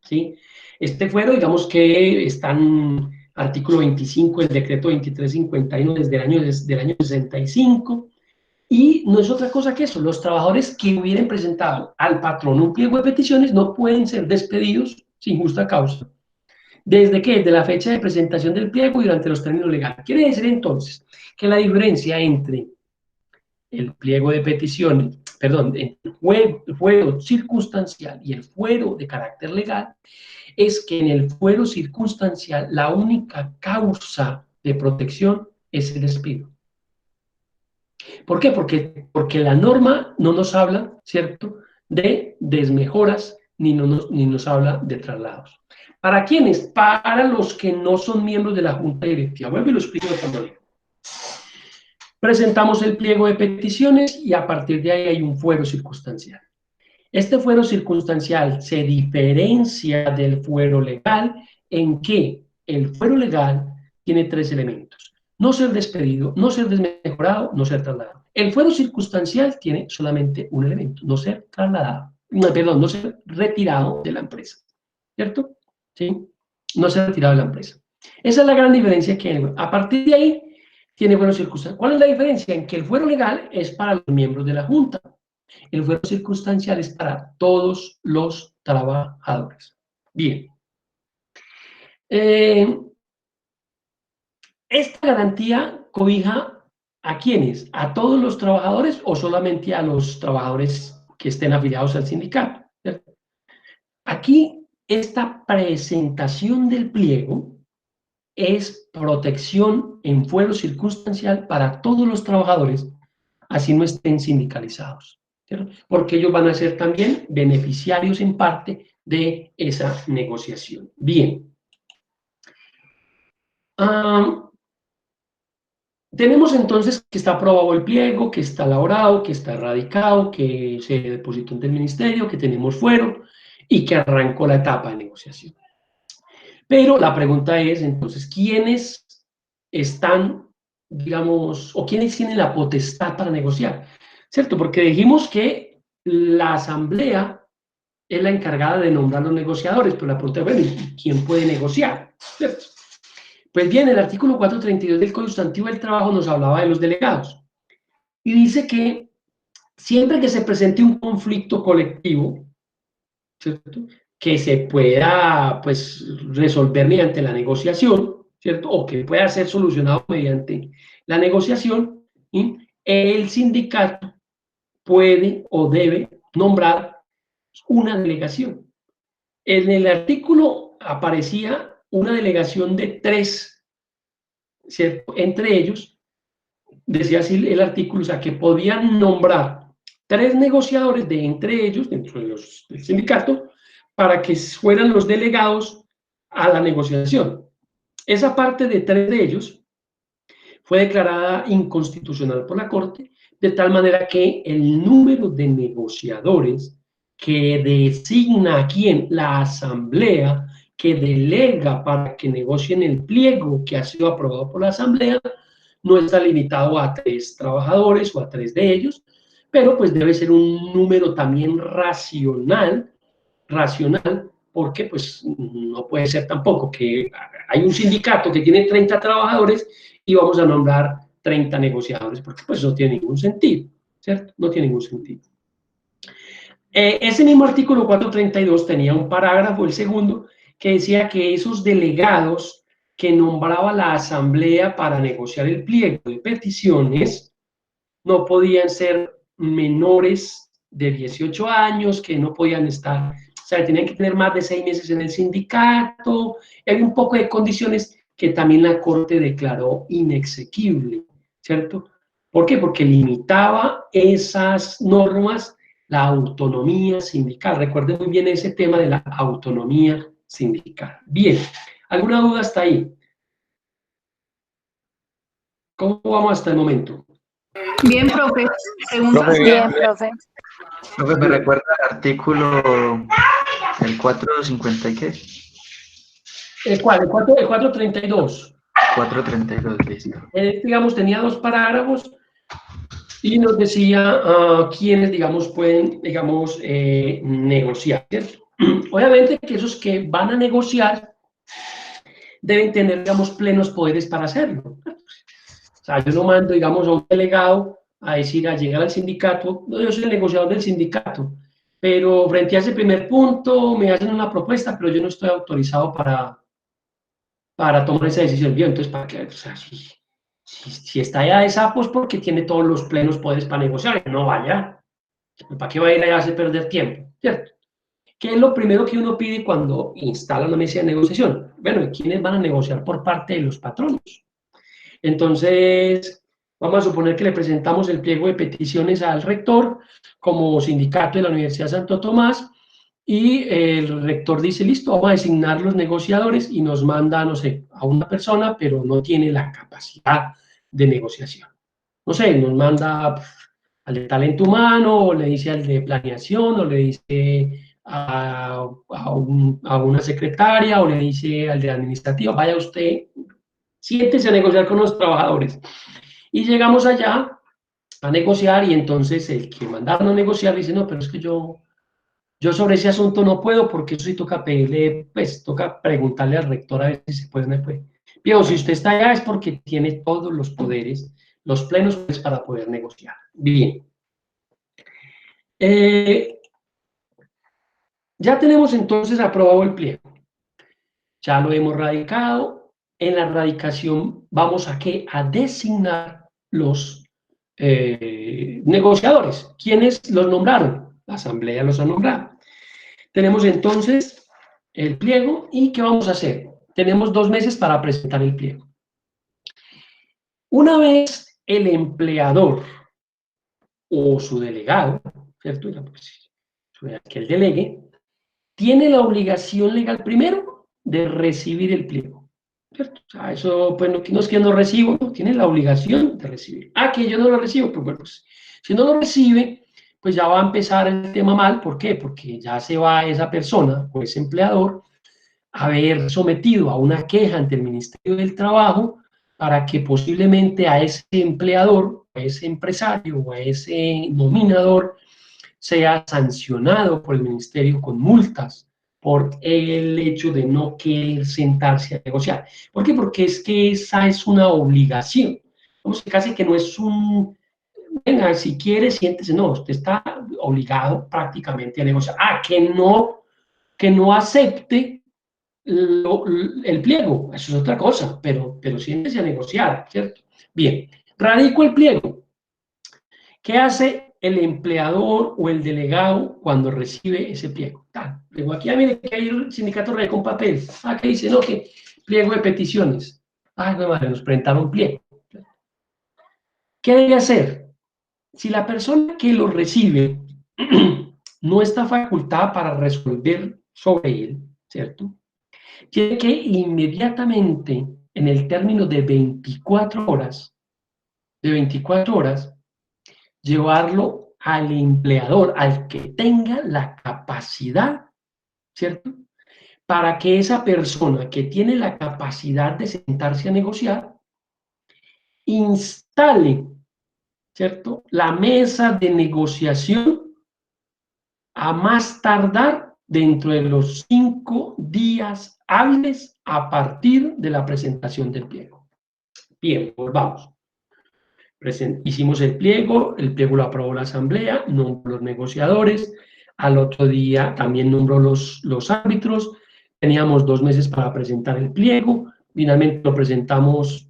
¿sí? Este fuero, digamos que está en artículo 25 del decreto 2351 desde el año 65, y no es otra cosa que eso, los trabajadores que hubieran presentado al patrón un pliego de peticiones no pueden ser despedidos sin justa causa. ¿Desde qué? Desde la fecha de presentación del pliego y durante los términos legales. Quiere decir entonces que la diferencia entre el pliego de peticiones, perdón, el fuero circunstancial y el fuero de carácter legal, es que en el fuero circunstancial la única causa de protección es el despido. ¿Por qué? Porque la norma no nos habla, ¿cierto?, de desmejoras ni nos habla de traslados. ¿Para quiénes? Para los que no son miembros de la junta directiva. Vuelvo y lo explico de otra manera. Presentamos el pliego de peticiones y a partir de ahí hay un fuero circunstancial. Este fuero circunstancial se diferencia del fuero legal en que el fuero legal tiene tres elementos: no ser despedido, no ser desmejorado, no ser trasladado. El fuero circunstancial tiene solamente un elemento: no ser trasladado, no ser retirado de la empresa, ¿cierto? ¿Sí? No ser retirado de la empresa. Esa es la gran diferencia que hay. A partir de ahí tiene fuero circunstancial. ¿Cuál es la diferencia? En que el fuero legal es para los miembros de la junta. El fuero circunstancial es para todos los trabajadores. Bien. ¿Esta garantía cobija a quiénes? ¿A todos los trabajadores o solamente a los trabajadores que estén afiliados al sindicato? ¿Cierto? Aquí, esta presentación del pliego es protección en fuero circunstancial para todos los trabajadores, así no estén sindicalizados, ¿cierto? Porque ellos van a ser también beneficiarios en parte de esa negociación. Bien. Tenemos entonces que está aprobado el pliego, que está elaborado, que está radicado, que se depositó ante el ministerio, que tenemos fuero y que arrancó la etapa de negociación. Pero la pregunta es, entonces, ¿quiénes están, digamos, o quiénes tienen la potestad para negociar? ¿Cierto? Porque dijimos que la asamblea es la encargada de nombrar los negociadores, pero la pregunta es, bueno, ¿y quién puede negociar? ¿Cierto? Pues bien, el artículo 432 del Código Sustantivo del Trabajo nos hablaba de los delegados, y dice que siempre que se presente un conflicto colectivo, ¿cierto?, que se pueda, pues, resolver mediante la negociación, ¿cierto?, o que pueda ser solucionado mediante la negociación, ¿sí?, el sindicato puede o debe nombrar una delegación. En el artículo aparecía una delegación de 3, ¿cierto? Entre ellos, decía así el artículo, o sea, que podían nombrar 3 negociadores de entre ellos, dentro del sindicato, para que fueran los delegados a la negociación. Esa parte de 3 de ellos fue declarada inconstitucional por la Corte, de tal manera que el número de negociadores que designa a quién, la asamblea, que delega para que negocien el pliego que ha sido aprobado por la asamblea, no está limitado a 3 trabajadores o a 3 de ellos, pero pues debe ser un número también racional, porque pues no puede ser tampoco que hay un sindicato que tiene 30 trabajadores y vamos a nombrar 30 negociadores, porque pues no tiene ningún sentido, ¿cierto? No tiene ningún sentido. Ese mismo artículo 432 tenía un parágrafo, el segundo, que decía que esos delegados que nombraba la asamblea para negociar el pliego de peticiones no podían ser menores de 18 años, que no podían estar, o sea, tenían que tener más de 6 meses en el sindicato, y hay un poco de condiciones que también la Corte declaró inexequible, ¿cierto? ¿Por qué? Porque limitaba esas normas la autonomía sindical. Recuerden muy bien ese tema de la autonomía sindical. Bien, ¿alguna duda hasta ahí? ¿Cómo vamos hasta el momento? Bien, profe. Profe, Bien, profe. Profe, ¿me recuerda el artículo, el 450 y qué? ¿El cuál? El 432. 432, listo. Digamos, tenía 2 parágrafos y nos decía quiénes, digamos, pueden, digamos, negociar, ¿cierto? Obviamente que esos que van a negociar deben tener, digamos, plenos poderes para hacerlo. O sea, yo no mando, digamos, a un delegado a decir, a llegar al sindicato, no, yo soy el negociador del sindicato, pero frente a ese primer punto me hacen una propuesta, pero yo no estoy autorizado para tomar esa decisión. Bien, entonces, ¿para qué? O sea, si está allá de sapos, porque tiene todos los plenos poderes para negociar, no vaya. ¿Para qué va a ir allá a hacer perder tiempo? ¿Cierto? ¿Qué es lo primero que uno pide cuando instala una mesa de negociación? Bueno, ¿quiénes van a negociar por parte de los patronos? Entonces, vamos a suponer que le presentamos el pliego de peticiones al rector como sindicato de la Universidad de Santo Tomás, y el rector dice, listo, vamos a designar los negociadores, y nos manda, no sé, a una persona, pero no tiene la capacidad de negociación. No sé, nos manda al de talento humano, o le dice al de planeación, o le dice a una secretaria, o le dice al de administrativo, vaya usted, siéntese a negociar con los trabajadores. Y llegamos allá a negociar, y entonces el que mandaron a negociar dice, no, pero es que yo sobre ese asunto no puedo, porque eso sí toca pedirle, pues toca preguntarle al rector a ver si se puede o no puede. Bien, si usted está allá es porque tiene todos los poderes, los plenos poderes para poder negociar. Bien. Ya tenemos entonces aprobado el pliego. Ya lo hemos radicado. En la radicación vamos a ¿qué? A designar los negociadores. ¿Quiénes los nombraron? La asamblea los ha nombrado. Tenemos entonces el pliego, y ¿qué vamos a hacer? Tenemos 2 meses para presentar el pliego. Una vez el empleador o su delegado, ¿cierto? Que el delegue, tiene la obligación legal primero de recibir el pliego, ¿cierto? O sea, eso, pues no es que no recibo, no, tiene la obligación de recibir. Ah, que yo no lo recibo, pues bueno, pues, si no lo recibe, pues ya va a empezar el tema mal. ¿Por qué? Porque ya se va esa persona o ese empleador a haber sometido a una queja ante el Ministerio del Trabajo para que posiblemente a ese empleador, a ese empresario o a ese nominador sea sancionado por el ministerio con multas por el hecho de no querer sentarse a negociar. ¿Por qué? Porque es que esa es una obligación. Vamos, casi que no es un, venga, si quiere, siéntese. No, usted está obligado prácticamente a negociar. Que no acepte el pliego, eso es otra cosa, pero siéntese a negociar, ¿cierto? Bien, radico el pliego. ¿Qué hace el empleador o el delegado cuando recibe ese pliego? Luego aquí, mire que hay el sindicato radicó un papel. ¿Qué dice? No, que pliego de peticiones. Madre, nos presentaron pliego. ¿Qué debe hacer? Si la persona que lo recibe no está facultada para resolver sobre él, ¿cierto? Tiene que inmediatamente, en el término de 24 horas, llevarlo al empleador, al que tenga la capacidad, ¿cierto? Para que esa persona que tiene la capacidad de sentarse a negociar, instale, ¿cierto?, la mesa de negociación a más tardar dentro de los 5 días hábiles a partir de la presentación del pliego. Bien, volvamos. Hicimos el pliego lo aprobó la asamblea, nombró los negociadores, al otro día también nombró los árbitros, teníamos 2 meses para presentar el pliego, finalmente lo presentamos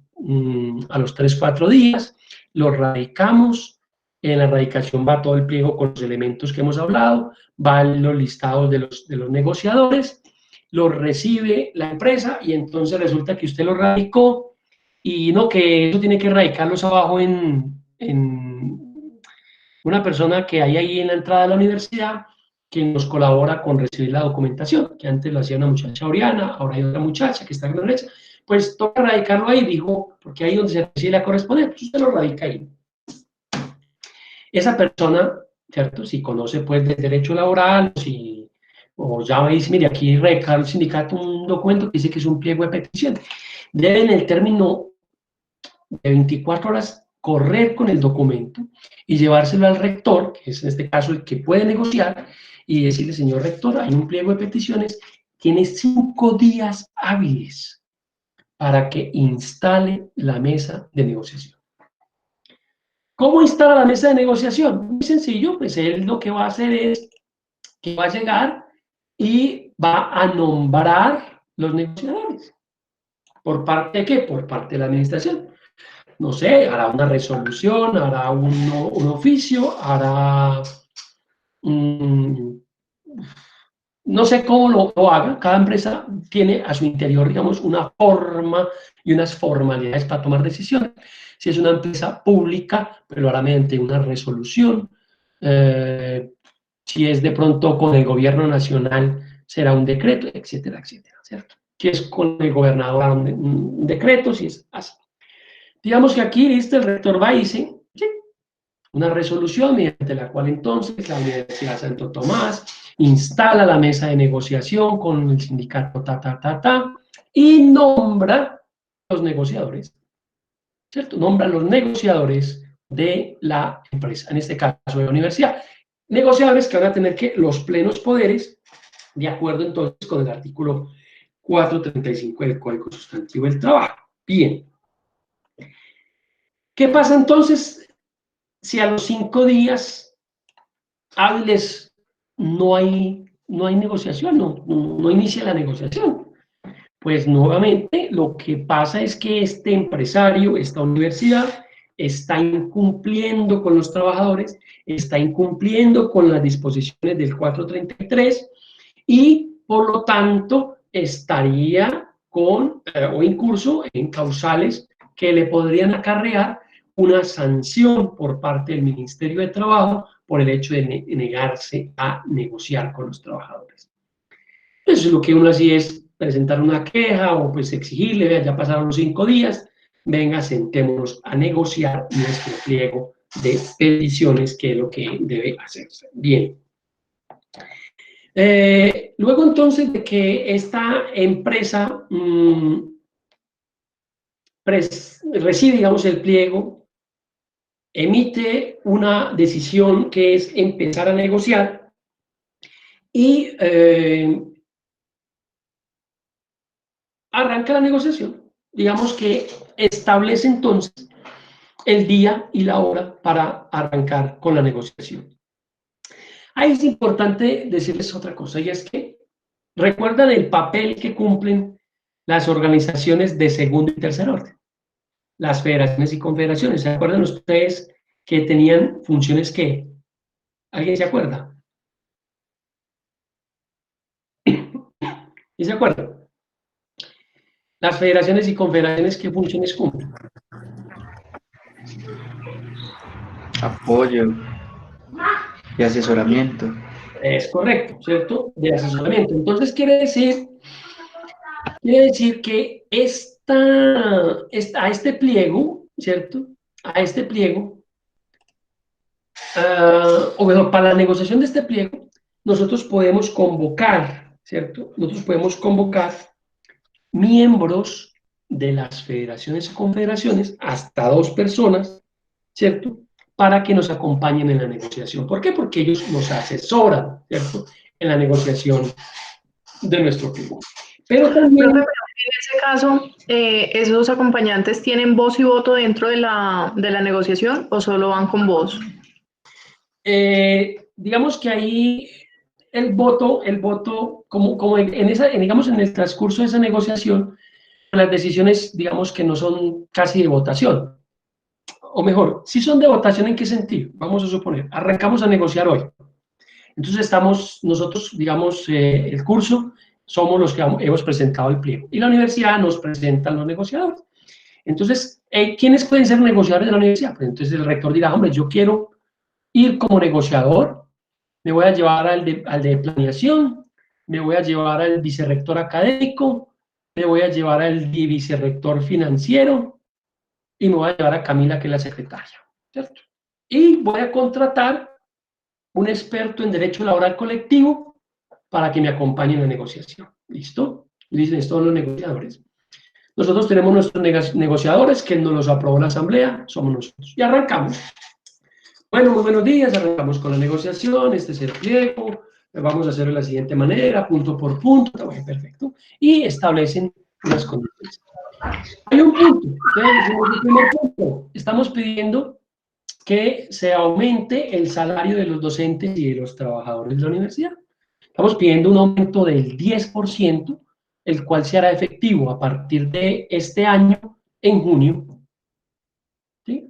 a los 3-4 días, lo radicamos, en la radicación va todo el pliego con los elementos que hemos hablado, van los listados de los negociadores, lo recibe la empresa y entonces resulta que usted lo radicó, y no, que eso tiene que radicarlos abajo en una persona que hay ahí en la entrada de la universidad que nos colabora con recibir la documentación, que antes lo hacía una muchacha Oriana, ahora hay otra muchacha que está en la derecha, pues toca radicarlo ahí, dijo, porque ahí donde se recibe la correspondencia, pues usted lo radica ahí. Esa persona, ¿cierto? Si conoce pues del derecho laboral, o ya me dice, mire, aquí radica el sindicato un documento que dice que es un pliego de petición, debe en el término de 24 horas correr con el documento y llevárselo al rector, que es en este caso el que puede negociar, y decirle, señor rector, hay un pliego de peticiones, tiene 5 días hábiles para que instale la mesa de negociación. ¿Cómo instala la mesa de negociación? Muy sencillo, pues él lo que va a hacer es que va a llegar y va a nombrar los negociadores. ¿Por parte de qué? Por parte de la administración. No sé, hará una resolución, hará un oficio, hará, no sé cómo lo haga, cada empresa tiene a su interior, digamos, una forma y unas formalidades para tomar decisiones. Si es una empresa pública, pues lo hará mediante una resolución. Si es de pronto con el gobierno nacional, será un decreto, etcétera, etcétera, ¿cierto? Si es con el gobernador, un decreto, si es así. Digamos que aquí, ¿viste? El rector va y dice, sí, una resolución mediante la cual entonces la Universidad Santo Tomás instala la mesa de negociación con el sindicato y nombra los negociadores, ¿cierto? Nombra los negociadores de la empresa, en este caso de la universidad. Negociadores que van a tener que los plenos poderes, de acuerdo entonces con el artículo 435 del Código Sustantivo del Trabajo. Bien. ¿Qué pasa entonces si a los 5 días hábiles no hay negociación, no inicia la negociación? Pues nuevamente lo que pasa es que este empresario, esta universidad, está incumpliendo con los trabajadores, está incumpliendo con las disposiciones del 433 y por lo tanto estaría con o incurso en causales que le podrían acarrear una sanción por parte del Ministerio de Trabajo por el hecho de negarse a negociar con los trabajadores. Eso es lo que uno así es presentar una queja o pues exigirle, vea, ya pasaron los 5 días, venga, sentémonos a negociar nuestro pliego de peticiones, que es lo que debe hacerse. Bien. Luego entonces de que esta empresa recibe, digamos, el pliego, emite una decisión que es empezar a negociar y arranca la negociación. Digamos que establece entonces el día y la hora para arrancar con la negociación. Ahí es importante decirles otra cosa, y es que recuerdan el papel que cumplen las organizaciones de segundo y tercer orden, las federaciones y confederaciones. ¿Se acuerdan ustedes que tenían funciones que? ¿Alguien se acuerda? ¿Y se acuerda? Las federaciones y confederaciones, ¿qué funciones cumplen? Apoyo y asesoramiento. Es correcto, ¿cierto? De asesoramiento. Entonces quiere decir que a este pliego, ¿cierto? A este pliego, o mejor, para la negociación de este pliego, nosotros podemos convocar, ¿cierto? Nosotros podemos convocar miembros de las federaciones y confederaciones, hasta 2 personas, ¿cierto? Para que nos acompañen en la negociación. ¿Por qué? Porque ellos nos asesoran, ¿cierto? En la negociación de nuestro pliego. Pero también... Profe, en ese caso, ¿esos acompañantes tienen voz y voto dentro de la negociación o solo van con voz? Digamos que ahí el voto, como digamos, en el transcurso de esa negociación, las decisiones, digamos que no son casi de votación. O mejor, si son de votación, ¿en qué sentido? Vamos a suponer, arrancamos a negociar hoy. Entonces nosotros, digamos, el curso, somos los que hemos presentado el pliego. Y la universidad nos presenta los negociadores. Entonces, ¿quiénes pueden ser negociadores de la universidad? Pues entonces el rector dirá, hombre, yo quiero ir como negociador, me voy a llevar al de planeación, me voy a llevar al vicerrector académico, me voy a llevar al vicerrector financiero y me voy a llevar a Camila, que es la secretaria, ¿cierto? Y voy a contratar un experto en derecho laboral colectivo para que me acompañe en la negociación. ¿Listo? Dicen esto los negociadores. Nosotros tenemos nuestros negociadores que nos los aprobó la asamblea, somos nosotros. Y arrancamos. Bueno, muy buenos días, arrancamos con la negociación, este es el pliego, vamos a hacerlo de la siguiente manera, punto por punto, está bien, perfecto, y establecen unas condiciones. Hay un punto, entonces decimos el primer punto, estamos pidiendo que se aumente el salario de los docentes y de los trabajadores de la universidad. Estamos pidiendo un aumento del 10%, el cual se hará efectivo a partir de este año, en junio. ¿Sí?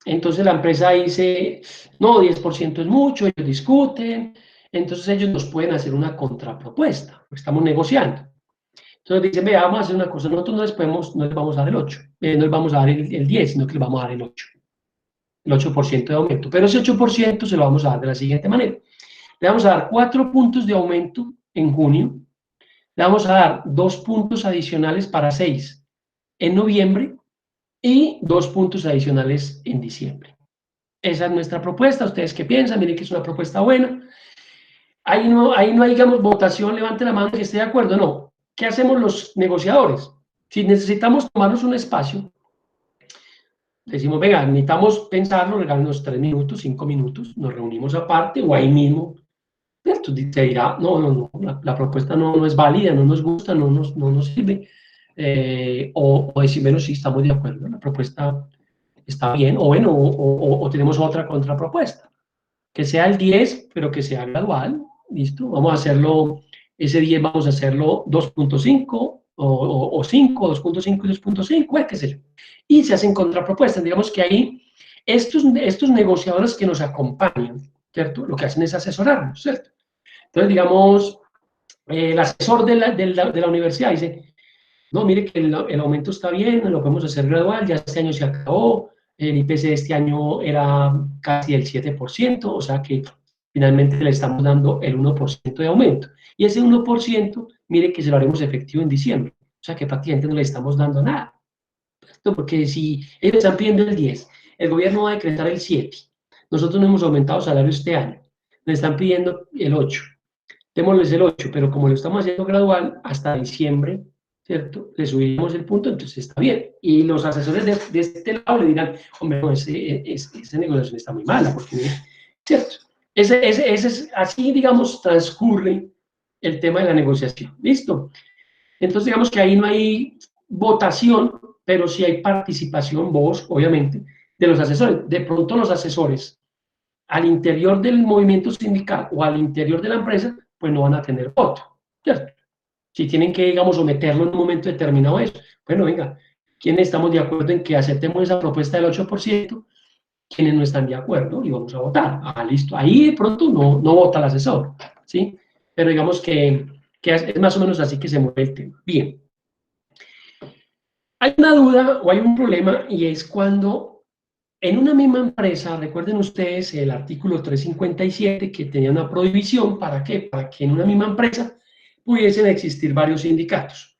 Entonces la empresa dice, no, 10% es mucho, ellos discuten, entonces ellos nos pueden hacer una contrapropuesta, estamos negociando. Entonces dicen, vea, vamos a hacer una cosa, nosotros no les vamos a dar el 8, no les vamos a dar el 10, sino que les vamos a dar el 8. El 8% de aumento, pero ese 8% se lo vamos a dar de la siguiente manera. Le vamos a dar 4 puntos de aumento en junio, le vamos a dar 2 puntos adicionales para 6 en noviembre y 2 puntos adicionales en diciembre. Esa es nuestra propuesta. ¿Ustedes qué piensan? Miren que es una propuesta buena. Ahí no hay, digamos, votación, levante la mano que esté de acuerdo. No. ¿Qué hacemos los negociadores? Si necesitamos tomarnos un espacio, decimos, venga, necesitamos pensarlo, regalarnos 3 minutos, 5 minutos, nos reunimos aparte o ahí mismo. Entonces te dirá, no, la propuesta no es válida, no nos gusta, no nos sirve. O decir, bueno, sí, estamos de acuerdo, la propuesta está bien, o bueno, o tenemos otra contrapropuesta. Que sea el 10, pero que sea gradual, ¿listo? Vamos a hacerlo, ese 10 vamos a hacerlo 2.5 o 5, 2.5 y 2.5, qué sé yo. Y se hacen contrapropuestas. Digamos que ahí estos negociadores que nos acompañan, ¿cierto? Lo que hacen es asesorarnos, ¿cierto? Entonces, digamos, el asesor de la universidad dice, no, mire que el aumento está bien, lo podemos hacer gradual, ya este año se acabó, el IPC de este año era casi el 7%, o sea que finalmente le estamos dando el 1% de aumento. Y ese 1%, mire que se lo haremos efectivo en diciembre, o sea que prácticamente no le estamos dando nada. Porque si ellos están pidiendo el 10, el gobierno va a decretar el 7, nosotros no hemos aumentado salario este año, le están pidiendo el 8, démosles el 8, pero como lo estamos haciendo gradual, hasta diciembre ¿cierto? Le subimos el punto, entonces está bien. Y los asesores de este lado le dirán, hombre, no, esa negociación está muy mala, porque, ¿cierto? Así, digamos, transcurre el tema de la negociación. ¿Listo? Entonces, digamos que ahí no hay votación, pero sí hay participación, vos, obviamente, de los asesores. De pronto los asesores, al interior del movimiento sindical o al interior de la empresa, pues no van a tener voto, ¿cierto? Si tienen que, digamos, someterlo en un momento determinado a eso. Bueno, venga, ¿quiénes estamos de acuerdo en que aceptemos esa propuesta del 8%? ¿Quiénes no están de acuerdo? Y vamos a votar. Ah, listo. Ahí de pronto no vota el asesor, ¿sí? Pero digamos que es más o menos así que se mueve el tema. Bien. Hay una duda o hay un problema y es cuando en una misma empresa, recuerden ustedes el artículo 357 que tenía una prohibición, ¿para qué? Para que en una misma empresa pudiesen existir varios sindicatos.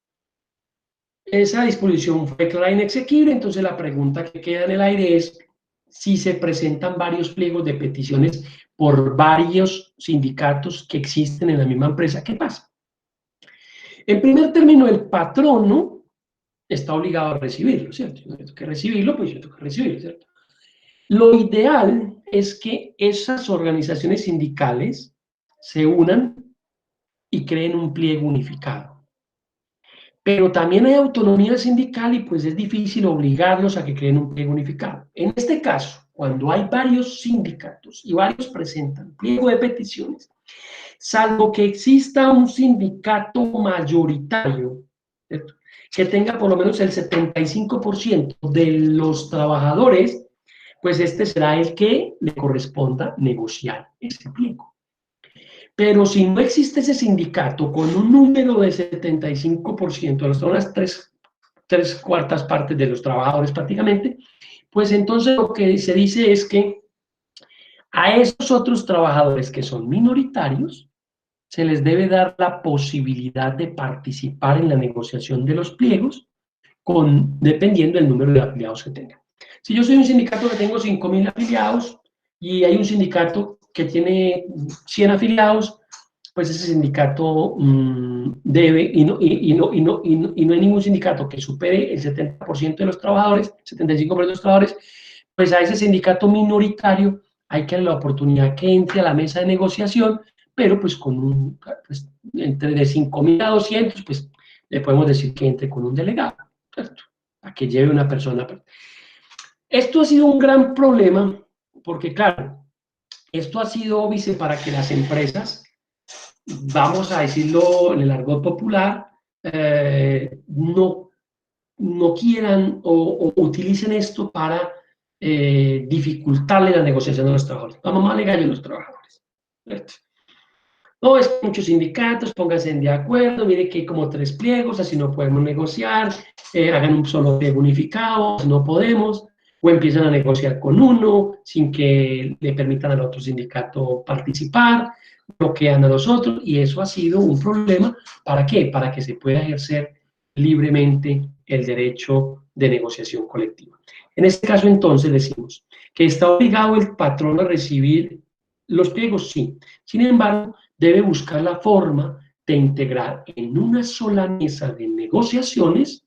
Esa disposición fue clara e inexequible, entonces la pregunta que queda en el aire es si se presentan varios pliegos de peticiones por varios sindicatos que existen en la misma empresa, ¿qué pasa? En primer término, el patrono está obligado a recibirlo, ¿cierto? Yo tengo que recibirlo, pues yo tengo que recibirlo, ¿cierto? Lo ideal es que esas organizaciones sindicales se unan y creen un pliego unificado. Pero también hay autonomía sindical y pues es difícil obligarlos a que creen un pliego unificado. En este caso, cuando hay varios sindicatos y varios presentan pliego de peticiones, salvo que exista un sindicato mayoritario, ¿cierto?, que tenga por lo menos el 75% de los trabajadores, pues este será el que le corresponda negociar ese pliego. Pero si no existe ese sindicato con un número de 75%, son las tres cuartas partes de los trabajadores prácticamente, pues entonces lo que se dice es que a esos otros trabajadores que son minoritarios, se les debe dar la posibilidad de participar en la negociación de los pliegos, dependiendo del número de afiliados que tengan. Si yo soy un sindicato que tengo 5.000 afiliados y hay un sindicato que tiene 100 afiliados, pues ese sindicato debe, y no hay ningún sindicato que supere el 70% de los trabajadores, 75% de los trabajadores, pues a ese sindicato minoritario hay que darle la oportunidad que entre a la mesa de negociación, pero pues con pues, entre de 5.000 a 200, pues le podemos decir que entre con un delegado, ¿cierto?, a que lleve una persona. Esto ha sido un gran problema, porque claro, esto ha sido óbice para que las empresas, vamos a decirlo en el argot popular, no quieran o utilicen esto para dificultarle la negociación a los trabajadores. Vamos a gallo a los trabajadores, ¿cierto? No, es que muchos sindicatos, pónganse de acuerdo, mire que hay como 3 pliegos, así no podemos negociar, hagan un solo pliego unificado, no podemos, o empiezan a negociar con uno sin que le permitan al otro sindicato participar, bloquean a los otros, y eso ha sido un problema. ¿Para qué? Para que se pueda ejercer libremente el derecho de negociación colectiva. En este caso, entonces, decimos que está obligado el patrón a recibir los pliegos, sí. Sin embargo, debe buscar la forma de integrar en una sola mesa de negociaciones,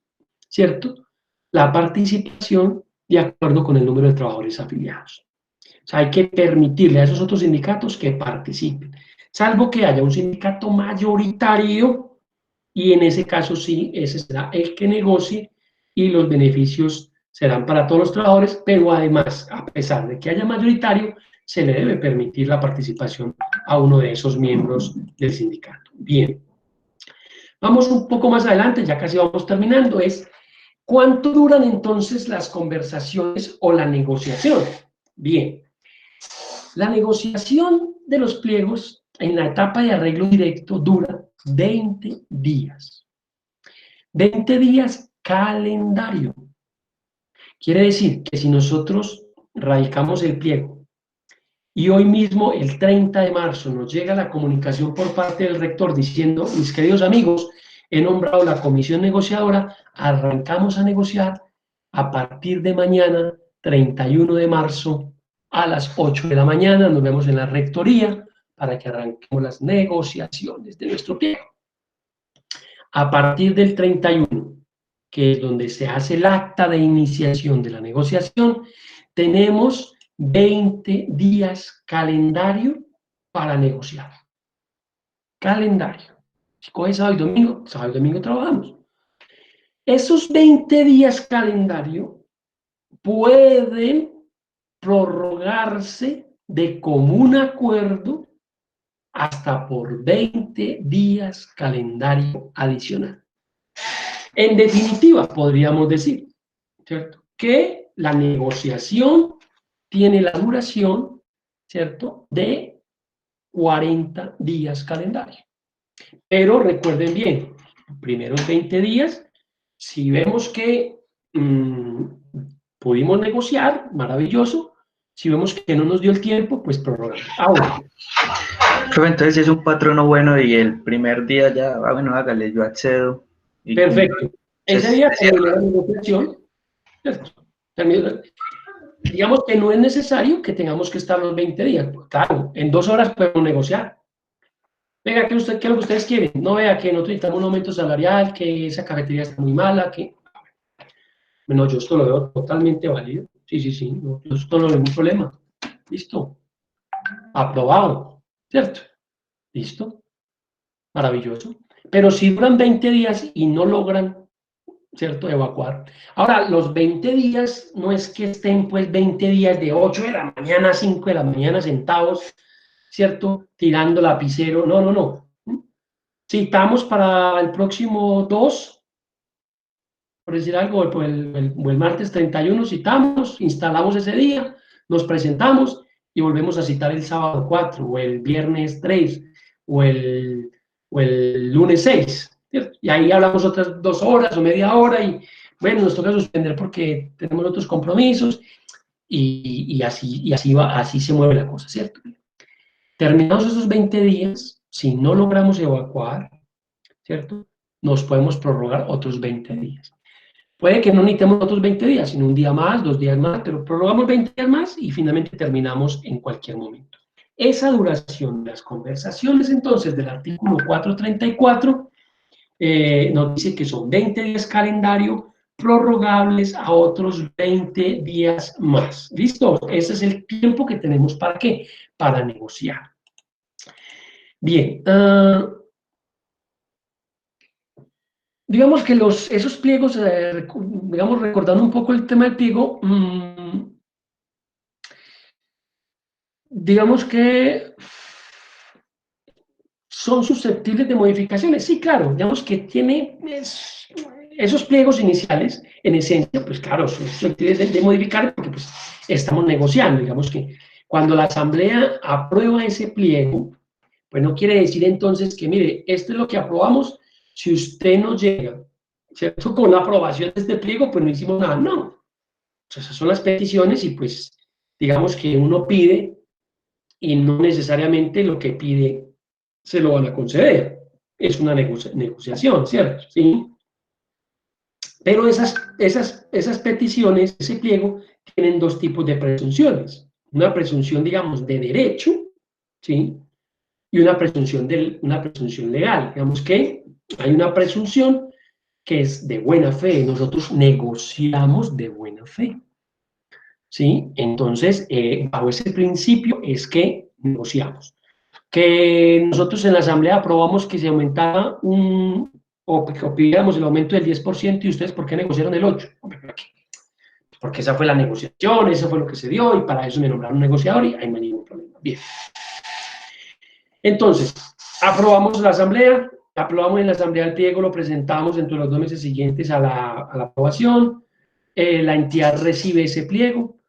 ¿cierto?, la participación de acuerdo con el número de trabajadores afiliados. O sea, hay que permitirle a esos otros sindicatos que participen, salvo que haya un sindicato mayoritario, y en ese caso sí, ese será el que negocie y los beneficios serán para todos los trabajadores, pero además, a pesar de que haya mayoritario, se le debe permitir la participación a uno de esos miembros del sindicato. Bien. Vamos un poco más adelante, ya casi vamos terminando, es ¿cuánto duran entonces las conversaciones o la negociación? Bien. La negociación de los pliegos en la etapa de arreglo directo dura 20 días. 20 días calendario. Quiere decir que si nosotros radicamos el pliego y hoy mismo, el 30 de marzo, nos llega la comunicación por parte del rector diciendo, mis queridos amigos, he nombrado la comisión negociadora, arrancamos a negociar a partir de mañana, 31 de marzo, a las 8 de la mañana, nos vemos en la rectoría para que arranquemos las negociaciones de nuestro pliego. a partir del 31, que es donde se hace el acta de iniciación de la negociación, tenemos 20 días calendario para negociar. Calendario. Si coge sábado y domingo trabajamos. Esos 20 días calendario pueden prorrogarse de común acuerdo hasta por 20 días calendario adicional. En definitiva, podríamos decir, ¿cierto?, que la negociación tiene la duración, ¿cierto?, de 40 días calendario. Pero recuerden bien, primeros 20 días, si vemos que pudimos negociar, maravilloso. Si vemos que no nos dio el tiempo, pues prorrogamos. Ahora. Pero entonces si es un patrono bueno y el primer día ya, bueno, hágale, yo accedo. Perfecto. Ese día terminó la negociación. Digamos que no es necesario que tengamos que estar los 20 días. Pues, claro, en 2 horas podemos negociar. Venga, ¿qué es lo que ustedes quieren? No vea que nosotros necesitamos un aumento salarial, que esa cafetería está muy mala, que... Bueno, yo esto lo veo totalmente válido. Sí, no, yo esto no veo ningún problema. Listo. Aprobado. ¿Cierto? Listo. Maravilloso. Pero si duran 20 días y no logran, ¿cierto?, evacuar. Ahora, los 20 días no es que estén pues 20 días de 8 de la mañana a 5 de la mañana sentados, ¿cierto?, tirando lapicero. No. Citamos para el próximo 2, por decir algo, o el martes 31 citamos, instalamos ese día, nos presentamos y volvemos a citar el sábado 4, o el viernes 3, o el lunes 6, ¿cierto? Y ahí hablamos otras 2 horas o media hora y, bueno, nos toca suspender porque tenemos otros compromisos y así se mueve la cosa, ¿cierto? Terminados esos 20 días, si no logramos evacuar, ¿cierto?, nos podemos prorrogar otros 20 días. Puede que no necesitemos otros 20 días, sino un día más, 2 días más, pero prorrogamos 20 días más y finalmente terminamos en cualquier momento. Esa duración de las conversaciones, entonces, del artículo 434, nos dice que son 20 días calendario prorrogables a otros 20 días más. ¿Listo? Ese es el tiempo que tenemos ¿para qué? Para negociar. Bien. Digamos que esos pliegos, digamos, recordando un poco el tema del pliego, digamos que son susceptibles de modificaciones. Sí, claro, digamos que tiene esos pliegos iniciales, en esencia, pues claro, son susceptibles de modificar porque pues estamos negociando. Digamos que cuando la asamblea aprueba ese pliego, pues no quiere decir entonces que, mire, esto es lo que aprobamos. Si usted no llega, ¿cierto?, con la aprobación de este pliego, pues no hicimos nada, no. O sea, esas son las peticiones y pues digamos que uno pide y no necesariamente lo que pide se lo van a conceder. Es una negociación, ¿cierto? ¿Sí? Pero esas peticiones, ese pliego, tienen 2 tipos de presunciones. Una presunción, digamos, de derecho, ¿sí?, y una presunción legal. Digamos que hay una presunción que es de buena fe. Nosotros negociamos de buena fe, ¿sí? Entonces, bajo ese principio es que negociamos. Que nosotros en la asamblea aprobamos que se aumentara o que pidiéramos el aumento del 10% y ustedes, ¿por qué negociaron el 8%? Porque esa fue la negociación, eso fue lo que se dio y para eso me nombraron negociador y ahí no hay ningún problema. Bien. Entonces, aprobamos en la asamblea el pliego, lo presentamos dentro de los 2 meses siguientes a la aprobación, la entidad recibe ese pliego,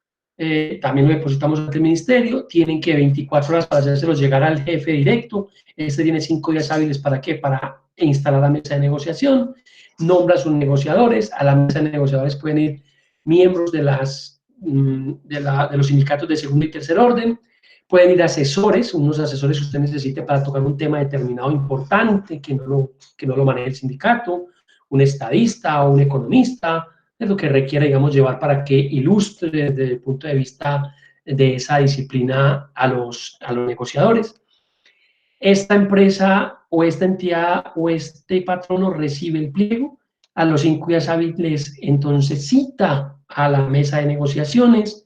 también lo depositamos ante el ministerio, tienen que 24 horas para hacérselo llegar al jefe directo, este tiene 5 días hábiles ¿para qué? Para instalar la mesa de negociación, nombra a sus negociadores, a la mesa de negociadores pueden ir miembros de los sindicatos de segundo y tercer orden, pueden ir asesores, unos asesores que usted necesite para tocar un tema determinado importante que no lo maneje el sindicato, un estadista o un economista, es lo que requiere, digamos, llevar para que ilustre desde el punto de vista de esa disciplina a los negociadores. Esta empresa o esta entidad o este patrono recibe el pliego, a los 5 días hábiles entonces cita a la mesa de negociaciones,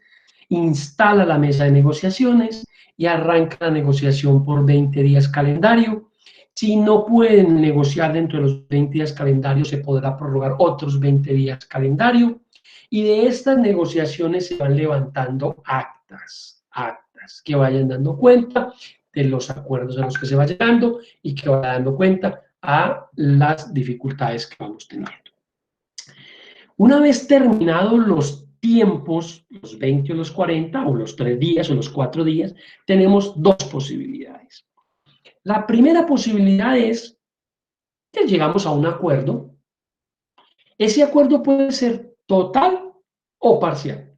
instala la mesa de negociaciones y arranca la negociación por 20 días calendario. Si no pueden negociar dentro de los 20 días calendario, se podrá prorrogar otros 20 días calendario. Y de estas negociaciones se van levantando actas que vayan dando cuenta de los acuerdos a los que se va llegando y que vayan dando cuenta a las dificultades que vamos teniendo. Una vez terminados los tiempos, los 20 o los 40, o los 3 días o los 4 días, tenemos dos posibilidades. La primera posibilidad es que llegamos a un acuerdo. Ese acuerdo puede ser total o parcial,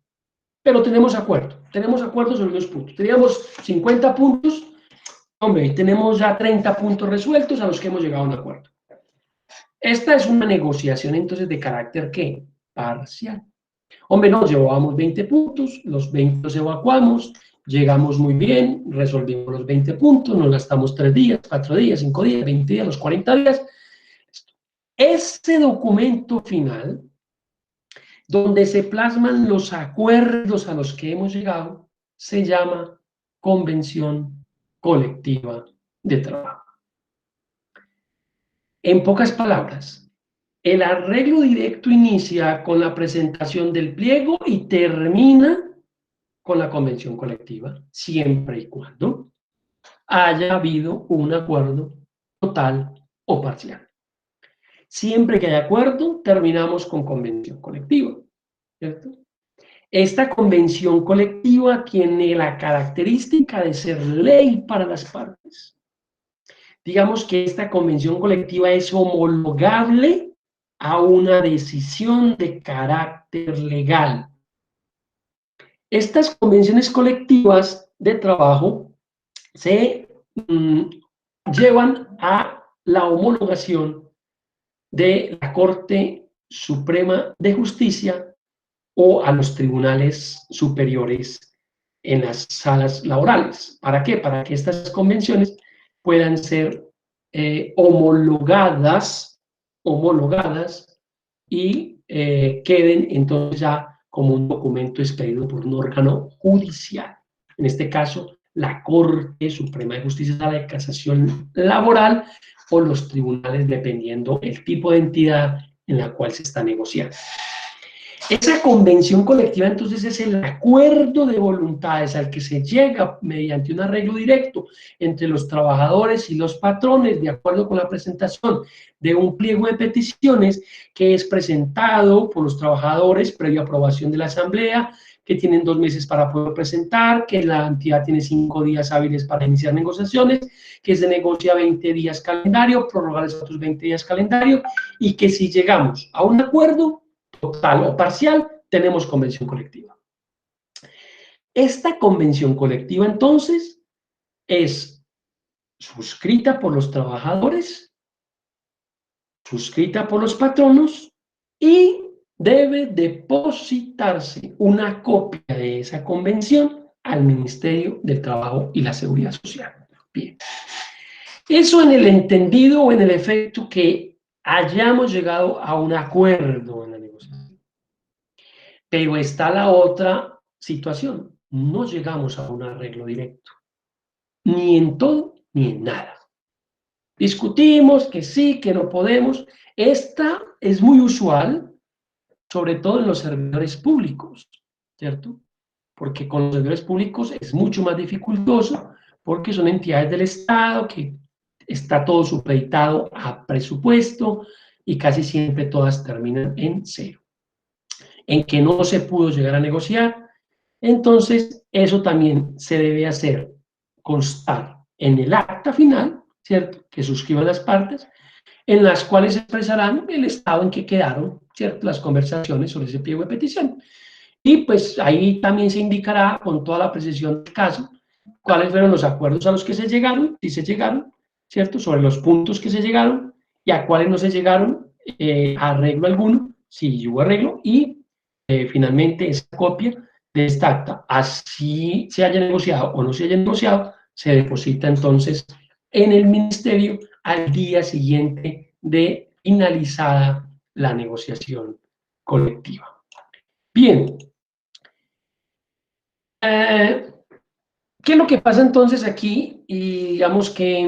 pero tenemos acuerdos sobre los puntos. Teníamos 50 puntos, hombre, y tenemos ya 30 puntos resueltos a los que hemos llegado a un acuerdo. Esta es una negociación entonces de carácter, ¿qué? Parcial. Hombre, nos llevábamos 20 puntos, los 20 los evacuamos, llegamos muy bien, resolvimos los 20 puntos, nos gastamos 3 días, 4 días, 5 días, 20 días, los 40 días. Este documento final, donde se plasman los acuerdos a los que hemos llegado, se llama Convención Colectiva de Trabajo. En pocas palabras, el arreglo directo inicia con la presentación del pliego y termina con la convención colectiva, siempre y cuando haya habido un acuerdo total o parcial. Siempre que haya acuerdo, terminamos con convención colectiva, ¿cierto? Esta convención colectiva tiene la característica de ser ley para las partes. Digamos que esta convención colectiva es homologable a una decisión de carácter legal. Estas convenciones colectivas de trabajo se llevan a la homologación de la Corte Suprema de Justicia o a los tribunales superiores en las salas laborales. ¿Para qué? Para que estas convenciones puedan ser homologadas y queden entonces ya como un documento expedido por un órgano judicial. En este caso, la Corte Suprema de Justicia, Sala de Casación Laboral o los tribunales, dependiendo el tipo de entidad en la cual se está negociando. Esa convención colectiva, entonces, es el acuerdo de voluntades al que se llega mediante un arreglo directo entre los trabajadores y los patrones, de acuerdo con la presentación de un pliego de peticiones que es presentado por los trabajadores previa aprobación de la asamblea, que tienen 2 meses para poder presentar, que la entidad tiene 5 días hábiles para iniciar negociaciones, que se negocia 20 días calendario, prorrogar esos otros 20 días calendario, y que si llegamos a un acuerdo total o parcial, tenemos convención colectiva. Esta convención colectiva, entonces, es suscrita por los trabajadores, suscrita por los patronos y debe depositarse una copia de esa convención al Ministerio del Trabajo y la Seguridad Social. Bien. Eso en el entendido o en el efecto que hayamos llegado a un acuerdo en la negociación. Pero está la otra situación. No llegamos a un arreglo directo. Ni en todo, ni en nada. Discutimos que sí, que no podemos. Esta es muy usual, sobre todo en los servidores públicos, ¿cierto? Porque con los servidores públicos es mucho más dificultoso, porque son entidades del Estado que está todo supeditado a presupuesto y casi siempre todas terminan en cero. En que no se pudo llegar a negociar, entonces eso también se debe hacer constar en el acta final, ¿cierto?, que suscriban las partes, en las cuales expresarán el estado en que quedaron, ¿cierto?, las conversaciones sobre ese pliego de petición. Y pues ahí también se indicará con toda la precisión del caso cuáles fueron los acuerdos a los que se llegaron, si se llegaron, ¿cierto?, sobre los puntos que se llegaron y a cuáles no se llegaron, arreglo alguno, si hubo arreglo, y finalmente esa copia de esta acta, así se haya negociado o no se haya negociado, se deposita entonces en el ministerio al día siguiente de finalizada la negociación colectiva. Bien. ¿Qué es lo que pasa entonces aquí? Y digamos que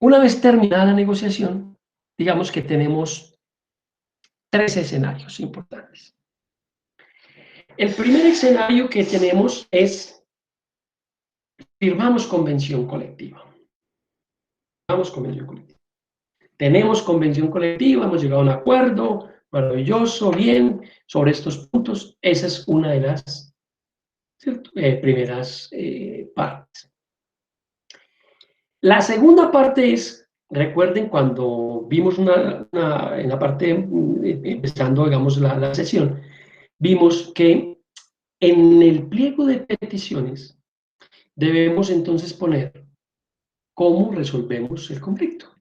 una vez terminada la negociación, digamos que tenemos 3 escenarios importantes. El primer escenario que tenemos es firmamos convención colectiva. Firmamos convención colectiva. Tenemos convención colectiva, hemos llegado a un acuerdo, maravilloso, bien, sobre estos puntos. Esa es una de las primeras partes. La segunda parte es, recuerden cuando vimos en la parte, empezando, digamos, la sesión, vimos que en el pliego de peticiones debemos entonces poner cómo resolvemos el conflicto,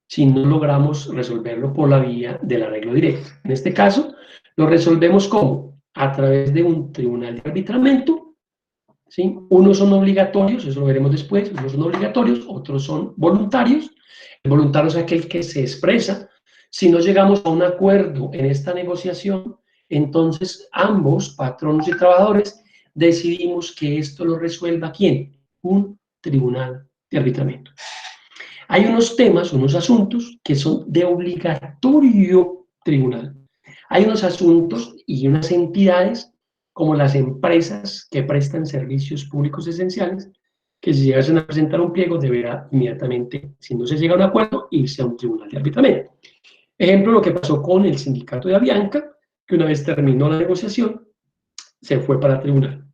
si no logramos resolverlo por la vía del arreglo directo. En este caso, lo resolvemos ¿cómo? A través de un tribunal de arbitramiento, ¿sí? Unos son obligatorios, eso lo veremos después, unos son obligatorios, otros son voluntarios. El voluntario es aquel que se expresa. Si no llegamos a un acuerdo en esta negociación, entonces ambos, patronos y trabajadores, decidimos que esto lo resuelva ¿quién? Un tribunal de arbitramiento. Hay unos temas, unos asuntos que son de obligatorio tribunal. Hay unos asuntos y unas entidades como las empresas que prestan servicios públicos esenciales, que si llegasen a presentar un pliego deberá inmediatamente, si no se llega a un acuerdo, irse a un tribunal de arbitramiento. Ejemplo, lo que pasó con el sindicato de Avianca, que una vez terminó la negociación, se fue para el tribunal.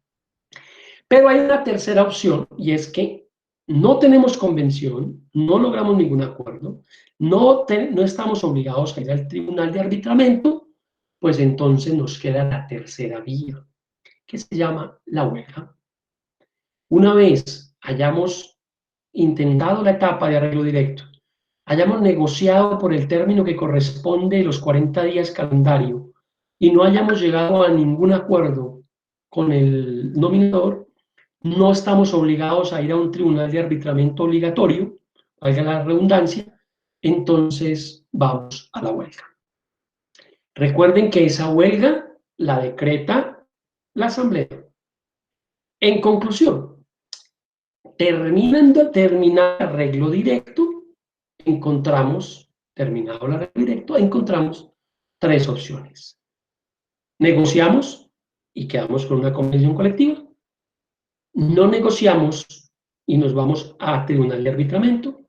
Pero hay una tercera opción, y es que no tenemos convención, no logramos ningún acuerdo, no estamos obligados a ir al tribunal de arbitramiento, pues entonces nos queda la tercera vía, que se llama la huelga. Una vez hayamos intentado la etapa de arreglo directo, hayamos negociado por el término que corresponde los 40 días calendario y no hayamos llegado a ningún acuerdo con el nominador, no estamos obligados a ir a un tribunal de arbitramiento obligatorio, valga la redundancia, entonces vamos a la huelga. Recuerden que esa huelga la decreta la asamblea. En conclusión, terminado el arreglo directo, encontramos 3 opciones. Negociamos y quedamos con una convención colectiva. No negociamos y nos vamos a tribunal de arbitramiento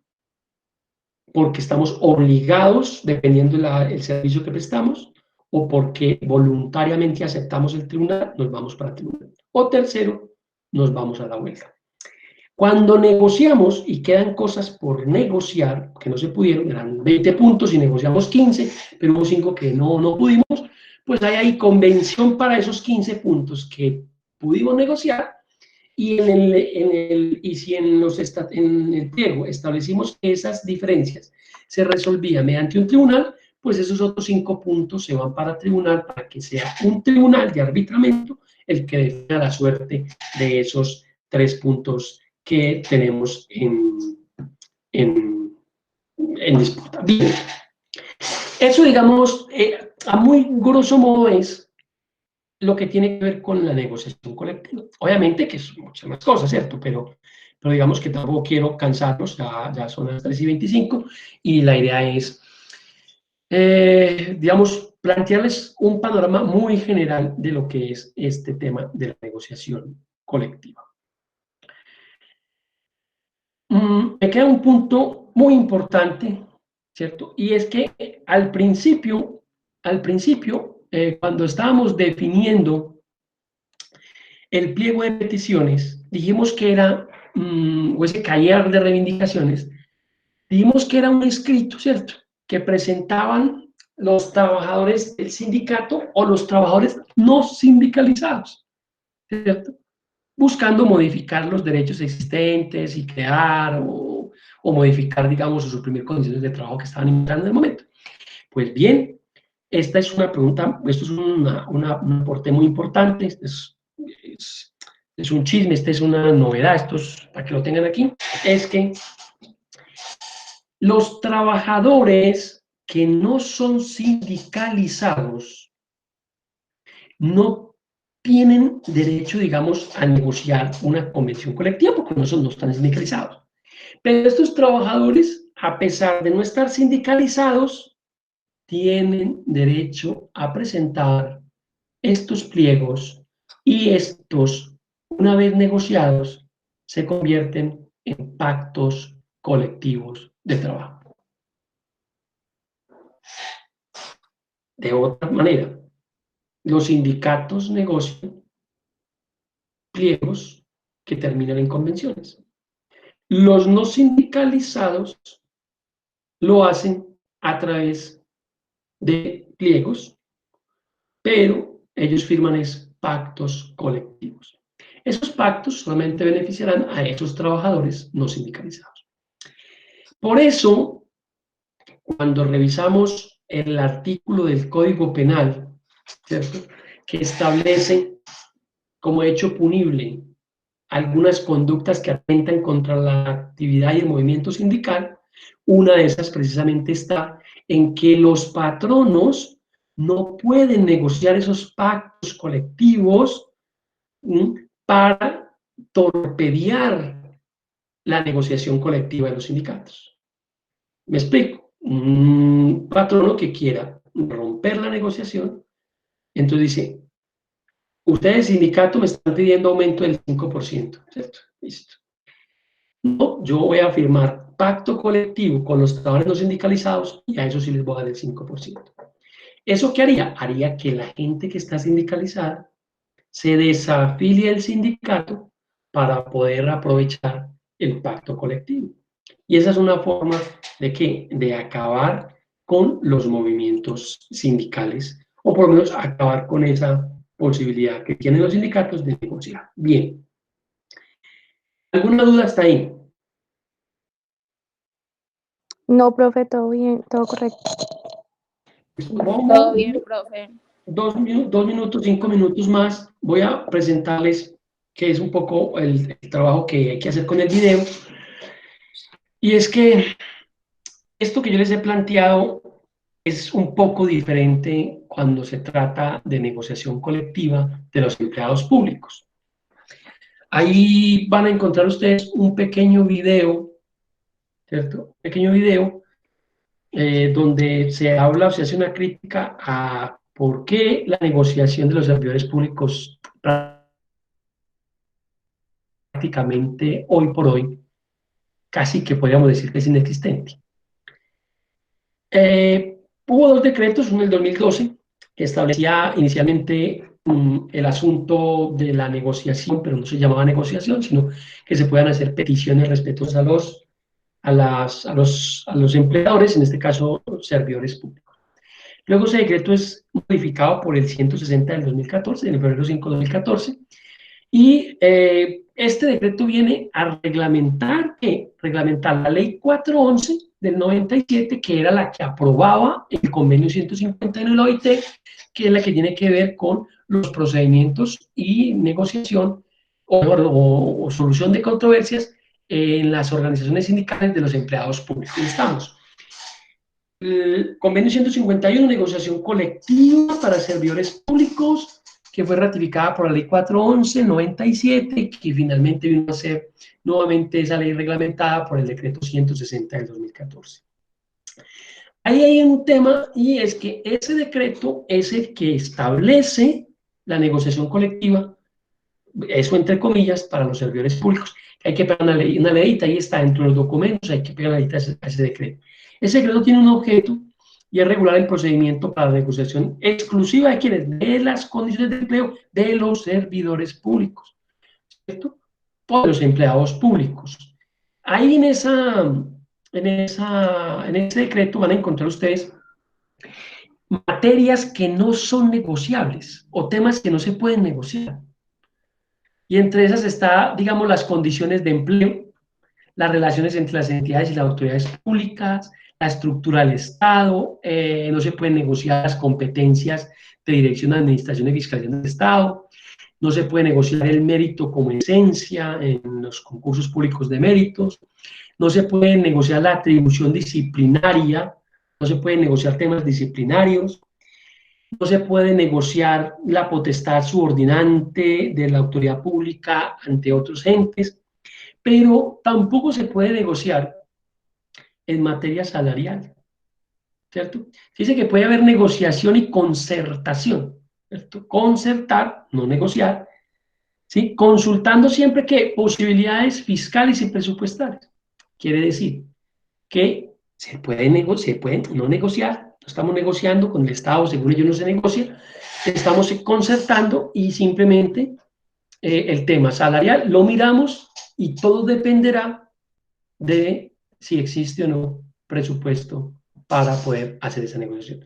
porque estamos obligados, dependiendo del servicio que prestamos, o porque voluntariamente aceptamos el tribunal, nos vamos para el tribunal. O tercero, nos vamos a la huelga. Cuando negociamos y quedan cosas por negociar, que no se pudieron, eran 20 puntos y negociamos 15, pero hubo 5 que no pudimos, pues hay convención para esos 15 puntos que pudimos negociar. Y si en el pliego establecimos que esas diferencias se resolvían mediante un tribunal, pues esos otros 5 puntos se van para tribunal para que sea un tribunal de arbitramiento el que defina la suerte de esos 3 puntos que tenemos en disputa. Bien, eso digamos, a muy grosso modo es lo que tiene que ver con la negociación colectiva. Obviamente que son muchas más cosas, ¿cierto? Pero digamos que tampoco quiero cansarnos, ya son las 3:25, y la idea es, digamos, plantearles un panorama muy general de lo que es este tema de la negociación colectiva. Me queda un punto muy importante, ¿cierto? Y es que al principio, cuando estábamos definiendo el pliego de peticiones, dijimos que era, o ese callar de reivindicaciones, dijimos que era un escrito, ¿cierto?, que presentaban los trabajadores del sindicato o los trabajadores no sindicalizados, ¿cierto?, buscando modificar los derechos existentes y crear o modificar, digamos, o suprimir condiciones de trabajo que estaban inventando en el momento. Pues bien, esta es una pregunta, esto es un aporte muy importante, es un chisme, esta es una novedad, esto es para que lo tengan aquí, es que los trabajadores que no son sindicalizados no tienen derecho, digamos, a negociar una convención colectiva porque no están sindicalizados. Pero estos trabajadores, a pesar de no estar sindicalizados, tienen derecho a presentar estos pliegos y estos, una vez negociados, se convierten en pactos colectivos de trabajo. De otra manera, los sindicatos negocian pliegos que terminan en convenciones. Los no sindicalizados lo hacen a través de pliegos, pero ellos firman pactos colectivos. Esos pactos solamente beneficiarán a esos trabajadores no sindicalizados. Por eso, cuando revisamos el artículo del Código Penal, ¿cierto?, que establece como hecho punible algunas conductas que atentan contra la actividad y el movimiento sindical, una de esas precisamente está en que los patronos no pueden negociar esos pactos colectivos para torpedear la negociación colectiva de los sindicatos. Me explico. Un patrono que quiera romper la negociación, entonces dice, ustedes, sindicato, me están pidiendo aumento del 5%, ¿cierto? Listo. No, yo voy a firmar pacto colectivo con los trabajadores no sindicalizados y a eso sí les voy a dar el 5%. ¿Eso qué haría? Haría que la gente que está sindicalizada se desafilie del sindicato para poder aprovechar el pacto colectivo. Y esa es una forma de ¿qué? De acabar con los movimientos sindicales, o por lo menos acabar con esa posibilidad que tienen los sindicatos de negociar. Bien. ¿Alguna duda hasta ahí? No, profe, todo bien, todo correcto. Todo bien, profe. 2 minutos, 5 minutos más. Voy a presentarles qué es un poco el trabajo que hay que hacer con el video. Y es que esto que yo les he planteado es un poco diferente cuando se trata de negociación colectiva de los empleados públicos. Ahí van a encontrar ustedes un pequeño video, ¿cierto? Un pequeño video donde se habla o se hace una crítica a por qué la negociación de los servidores públicos prácticamente hoy por hoy casi que podríamos decir que es inexistente. Hubo 2 decretos, uno en el 2012, que establecía inicialmente el asunto de la negociación, pero no se llamaba negociación, sino que se puedan hacer peticiones respetuosas a los empleadores, en este caso servidores públicos. Luego ese decreto es modificado por el 160 del 2014, en el febrero 5 de 2014, y este decreto viene a reglamentar la ley 411 del 97, que era la que aprobaba el convenio 151 de la OIT, que es la que tiene que ver con los procedimientos y negociación o solución de controversias en las organizaciones sindicales de los empleados públicos. Estamos. El convenio 151, negociación colectiva para servidores públicos, que fue ratificada por la ley 411/97, que finalmente vino a ser nuevamente esa ley reglamentada por el decreto 160 del 2014. Ahí hay un tema, y es que ese decreto es el que establece la negociación colectiva, eso entre comillas, para los servidores públicos. Hay que pegar una leyita, ahí está dentro de los documentos, hay que pegar una leyita a ese decreto. Ese decreto tiene un objeto y es regular el procedimiento para la negociación exclusiva de quienes, de las condiciones de empleo de los servidores públicos, ¿cierto? Por los empleados públicos. Ahí en ese decreto van a encontrar ustedes materias que no son negociables o temas que no se pueden negociar. Y entre esas está, digamos, las condiciones de empleo, las relaciones entre las entidades y las autoridades públicas, la estructura del Estado, no se pueden negociar las competencias de dirección, administración y fiscalización del Estado, no se puede negociar el mérito como esencia en los concursos públicos de méritos, no se puede negociar la atribución disciplinaria, no se pueden negociar temas disciplinarios, no se puede negociar la potestad subordinante de la autoridad pública ante otros entes, pero tampoco se puede negociar en materia salarial, ¿cierto? Dice que puede haber negociación y concertación, ¿cierto? Concertar, no negociar, ¿sí? Consultando siempre que posibilidades fiscales y presupuestarias. Quiere decir que se puede no negociar, no estamos negociando con el Estado, según ellos no se negocia, estamos concertando y simplemente el tema salarial lo miramos y todo dependerá de si existe o no presupuesto para poder hacer esa negociación.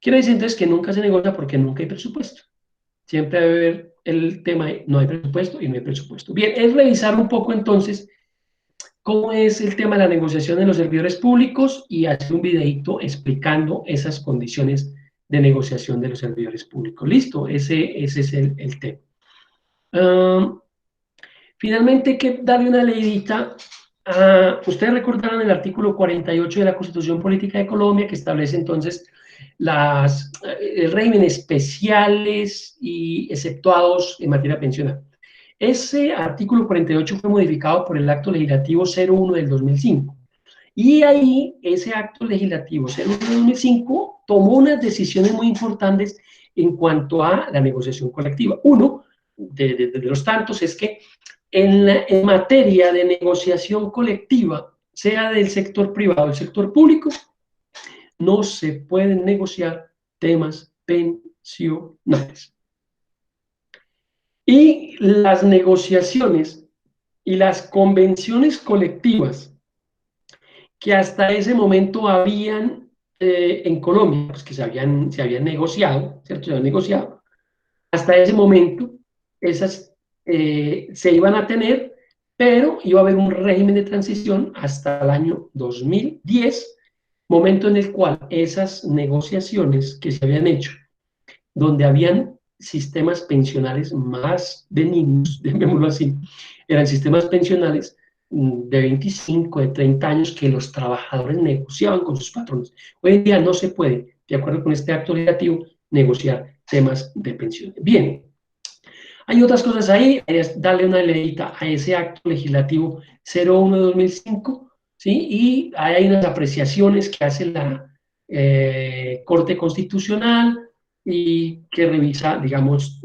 Quiere decir entonces que nunca se negocia porque nunca hay presupuesto. Siempre debe haber el tema de no hay presupuesto y no hay presupuesto. Bien, es revisar un poco entonces cómo es el tema de la negociación de los servidores públicos y hacer un videito explicando esas condiciones de negociación de los servidores públicos. Listo, ese es el tema. Finalmente hay que darle una leidita. Ustedes recordarán el artículo 48 de la Constitución Política de Colombia, que establece entonces el régimen especiales y exceptuados en materia pensional. Ese artículo 48 fue modificado por el acto legislativo 01 del 2005. Y ahí, ese acto legislativo 01 del 2005 tomó unas decisiones muy importantes en cuanto a la negociación colectiva. Uno de los tantos es que en materia de negociación colectiva, sea del sector privado o del sector público, no se pueden negociar temas pensionales. Y las negociaciones y las convenciones colectivas que hasta ese momento habían en Colombia, pues que se habían negociado, ¿cierto? Se habían negociado. Hasta ese momento, esas se iban a tener, pero iba a haber un régimen de transición hasta el año 2010, momento en el cual esas negociaciones que se habían hecho, donde habían sistemas pensionales más benignos, llamémoslo así, eran sistemas pensionales de 25, de 30 años que los trabajadores negociaban con sus patrones. Hoy en día no se puede, de acuerdo con este acto legislativo, negociar temas de pensiones. Bien, hay otras cosas ahí, es darle una leidita a ese acto legislativo 01 de 2005, ¿sí? Y hay unas apreciaciones que hace la Corte Constitucional y que revisa, digamos,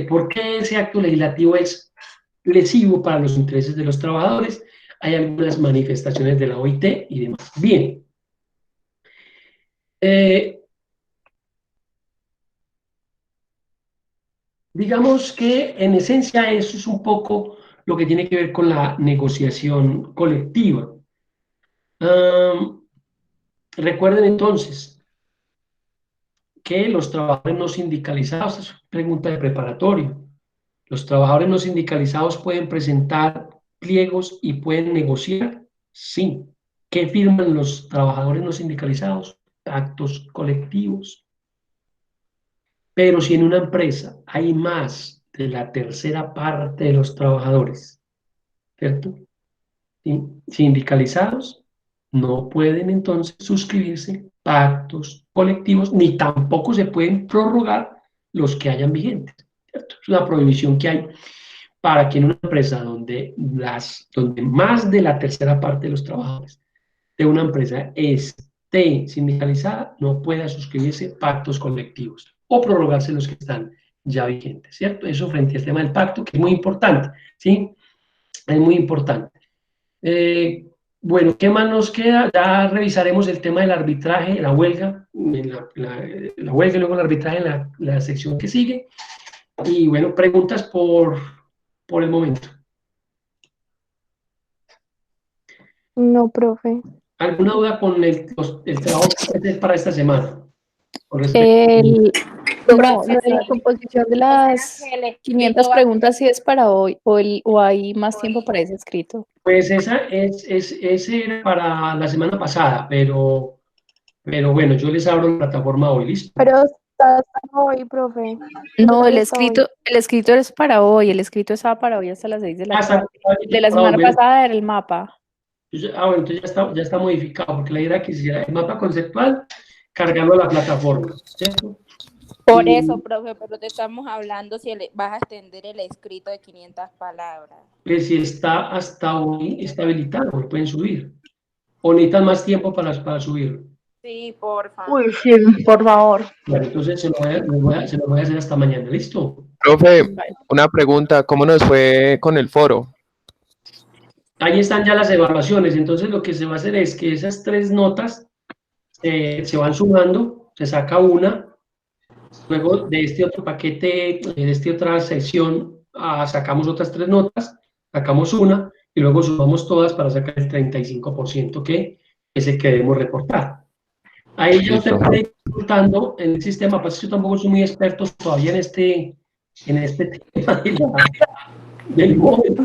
por qué ese acto legislativo es lesivo para los intereses de los trabajadores. Hay algunas manifestaciones de la OIT y demás. Bien. Digamos que en esencia eso es un poco lo que tiene que ver con la negociación colectiva. Recuerden entonces que los trabajadores no sindicalizados, es pregunta de preparatorio, los trabajadores no sindicalizados pueden presentar pliegos y pueden negociar, sí. ¿Qué firman los trabajadores no sindicalizados? Actos colectivos. Pero si en una empresa hay más de la tercera parte de los trabajadores, ¿cierto? ¿Sí? Sindicalizados, no pueden entonces suscribirse pactos colectivos, ni tampoco se pueden prorrogar los que hayan vigentes, ¿cierto? Es una prohibición que hay para que en una empresa donde más de la tercera parte de los trabajadores de una empresa esté sindicalizada, no pueda suscribirse pactos colectivos o prorrogarse los que están ya vigentes, ¿cierto? Eso frente al tema del pacto, que es muy importante, ¿sí? Es muy importante. Bueno, ¿qué más nos queda? Ya revisaremos el tema del arbitraje, la huelga, la huelga y luego el arbitraje en la sección que sigue. Y bueno, preguntas por el momento. No, profe. ¿Alguna duda con el trabajo que hacer para esta semana? No, lo de la composición de las 500 preguntas, ¿sí es para hoy o hay más tiempo para ese escrito? Pues ese era para la semana pasada, pero bueno, yo les abro la plataforma hoy, ¿listo? Pero está hoy, profe. No, el Está hoy. escrito es para hoy, el escrito estaba para hoy hasta las 6 de la tarde. De la semana pasada era el mapa. Bueno, entonces ya está modificado, porque la idea era que hiciera el mapa conceptual, cargarlo a la plataforma, ¿cierto? Por Y, eso, profe, pero te estamos hablando si vas a extender el escrito de 500 palabras. pues si está hasta hoy, está habilitado, lo pueden subir. O necesitan más tiempo para subirlo. Sí, porfa. Uy, sí, por favor. Bueno, entonces se lo voy a hacer hasta mañana, ¿listo? Profe, una pregunta, ¿cómo nos fue con el foro? Ahí están ya las evaluaciones, entonces lo que se va a hacer es que esas 3 notas se van sumando, se saca una, luego de este otro paquete, de esta otra sección, sacamos otras 3 notas, sacamos una, y luego sumamos todas para sacar el 35% que es el que debemos reportar. Ahí ya usted puede ir reportando en el sistema, pues yo tampoco soy muy experto todavía en este tema del móvil.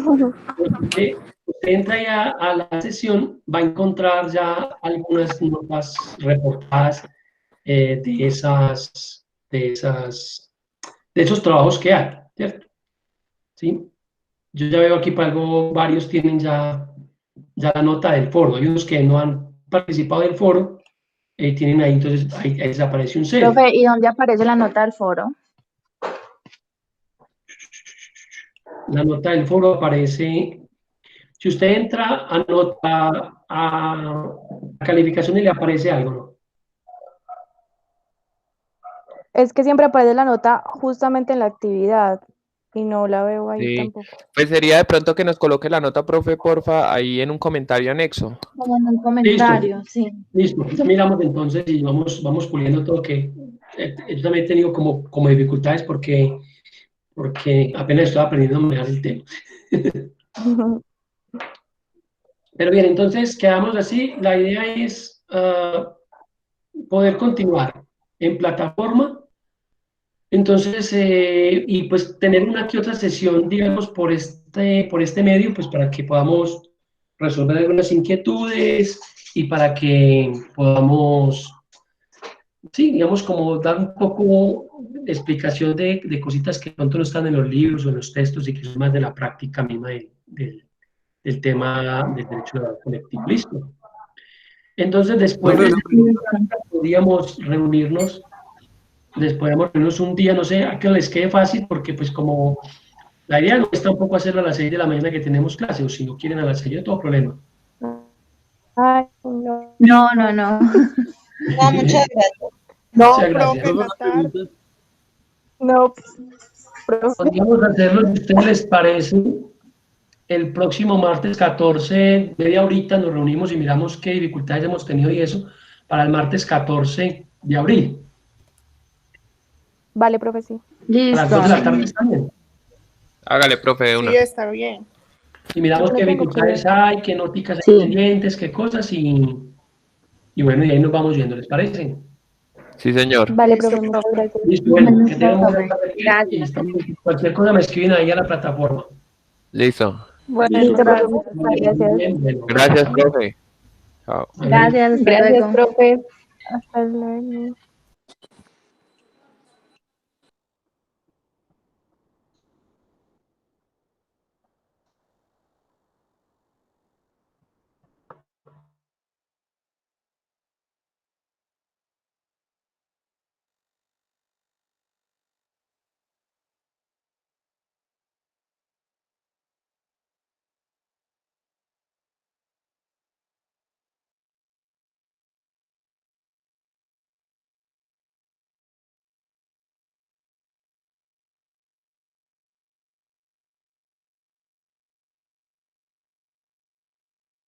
Usted entra ya a la sesión, va a encontrar ya algunas notas reportadas de esos trabajos que hay, ¿cierto? ¿Sí? Yo ya veo aquí para algo, varios tienen ya la nota del foro. Hay unos que no han participado del foro, tienen ahí, entonces ahí les aparece un 0. Profe, ¿y dónde aparece la nota del foro? La nota del foro aparece, si usted entra a calificación y le aparece algo, ¿no? Es que siempre aparece la nota justamente en la actividad y no la veo ahí Sí. tampoco. Pues sería de pronto que nos coloque la nota, profe, porfa, ahí en un comentario anexo. Como en un comentario, sí. Listo, ya miramos entonces y vamos puliendo todo, que yo también he tenido como dificultades porque apenas estoy aprendiendo a manejar el tema. Pero bien, entonces quedamos así. La idea es poder continuar en plataforma. Entonces, y pues tener una que otra sesión, digamos, por este medio, pues para que podamos resolver algunas inquietudes y para que podamos, sí, digamos, como dar un poco de explicación de cositas que de pronto no están en los libros o en los textos y que son más de la práctica misma del tema del derecho colectivo. Listo. Entonces, después de podríamos reunirnos un día, no sé, a que les quede fácil, porque pues como la idea no es tampoco hacerlo a las 6 de la mañana que tenemos clase, o si no quieren a las 6, no tengo problema. Ay, no. No, no, no. No, muchas gracias. No, Muchas gracias. profe, en la tarde. No, profe. Podríamos hacerlo, si a ustedes les parece, el próximo martes 14, media horita nos reunimos y miramos qué dificultades hemos tenido y eso, para el martes 14 de abril. Vale, profe, sí. A las 2 de la tarde también. Hágale, profe, de una. Sí, está bien. Y miramos Yo qué tengo dificultades que- hay, qué noticas Sí. hay pendientes, qué cosas, y bueno, y ahí nos vamos viendo, ¿les parece? Sí, señor. Vale, profe, muchas gracias. Listo, bueno, que tengan buena Profe. tarde. Gracias. Y cualquier cosa me escriben ahí a la plataforma. Listo. Bueno, Listo, profe, gracias. muchas gracias. Bien, bueno. Gracias, profe. Chao. Gracias, hasta Gracias, luego. profe. Hasta luego.